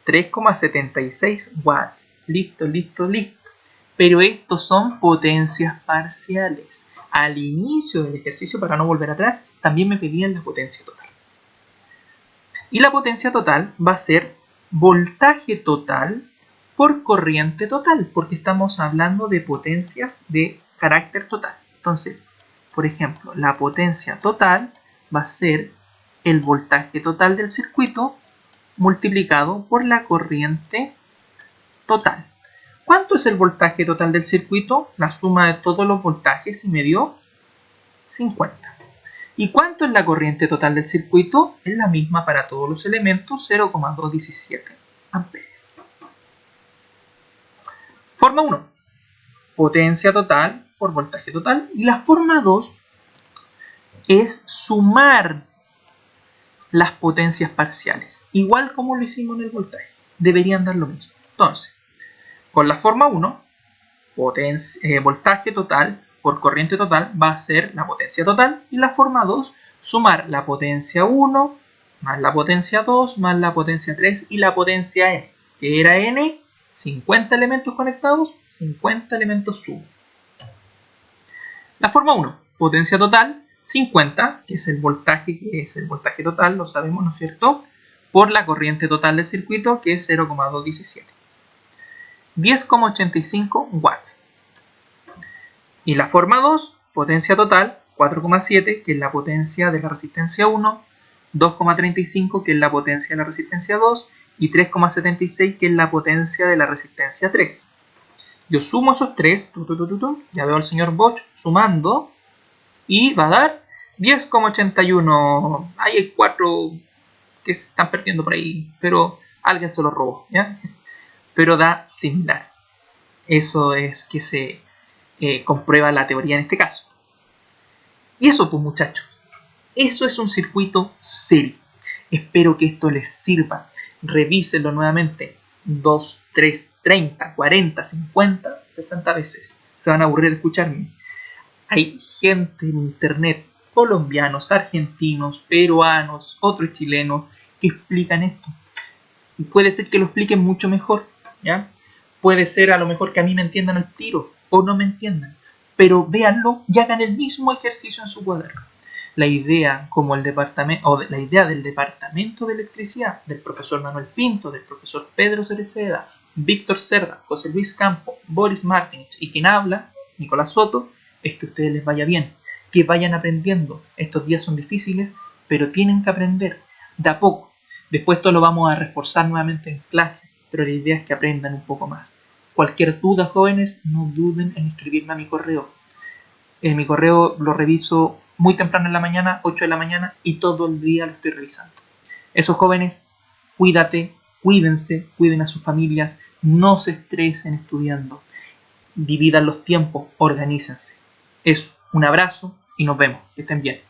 3,76 watts. Listo, listo, listo. Pero estos son potencias parciales. Al inicio del ejercicio, para no volver atrás, también me pedían la potencia total. Y la potencia total va a ser voltaje total por corriente total, porque estamos hablando de potencias de carácter total. Entonces, por ejemplo, la potencia total va a ser el voltaje total del circuito multiplicado por la corriente total. ¿Cuánto es el voltaje total del circuito? La suma de todos los voltajes y me dio 50. ¿Y cuánto es la corriente total del circuito? Es la misma para todos los elementos, 0,217 amperes. Forma 1. Potencia total por voltaje total. Y la forma 2 es sumar las potencias parciales. Igual como lo hicimos en el voltaje. Deberían dar lo mismo. Entonces, con la forma 1, voltaje total por corriente total va a ser la potencia total, y la forma 2, sumar la potencia 1 más la potencia 2 más la potencia 3 y la potencia n, que era n, 50 elementos conectados, 50 elementos sumo. La forma 1, potencia total, 50, que es el voltaje total, lo sabemos, ¿no es cierto?, por la corriente total del circuito, que es 0,217. 10,85 watts. Y la forma 2, potencia total, 4,7, que es la potencia de la resistencia 1, 2,35, que es la potencia de la resistencia 2, y 3,76, que es la potencia de la resistencia 3. Yo sumo esos tres, ya veo al señor Bosch sumando, y va a dar 10,81. Hay 4 que se están perdiendo por ahí, pero alguien se los robó, ¿ya? Pero da similar. Eso es que se comprueba la teoría en este caso. Y eso, pues, muchachos, eso es un circuito serio. Espero que esto les sirva. Revísenlo nuevamente 2, 3, 30, 40, 50, 60 veces. se van a aburrir de escucharme. Hay gente en internet, colombianos, argentinos, peruanos, otros chilenos, que explican esto. Y puede ser que lo expliquen mucho mejor, ¿ya? Puede ser a lo mejor que a mí me entiendan al tiro o no me entiendan, pero véanlo y hagan el mismo ejercicio en su cuaderno. La idea como el departamento, o la idea del departamento de electricidad del profesor Manuel Pinto, del profesor Pedro Cereceda, Víctor Cerda, José Luis Campo, Boris Martínez y quien habla, Nicolás Soto, es que a ustedes les vaya bien, que vayan aprendiendo. Estos días son difíciles, pero tienen que aprender de a poco. Después esto lo vamos a reforzar nuevamente en clase, pero la idea es que aprendan un poco más. Cualquier duda, jóvenes, no duden en escribirme a mi correo. En mi correo lo reviso muy temprano en la mañana, 8 de la mañana, y todo el día lo estoy revisando. Esos jóvenes, cuídate, cuídense, cuiden a sus familias, no se estresen estudiando, dividan los tiempos, organícense. Eso, un abrazo y nos vemos, que estén bien.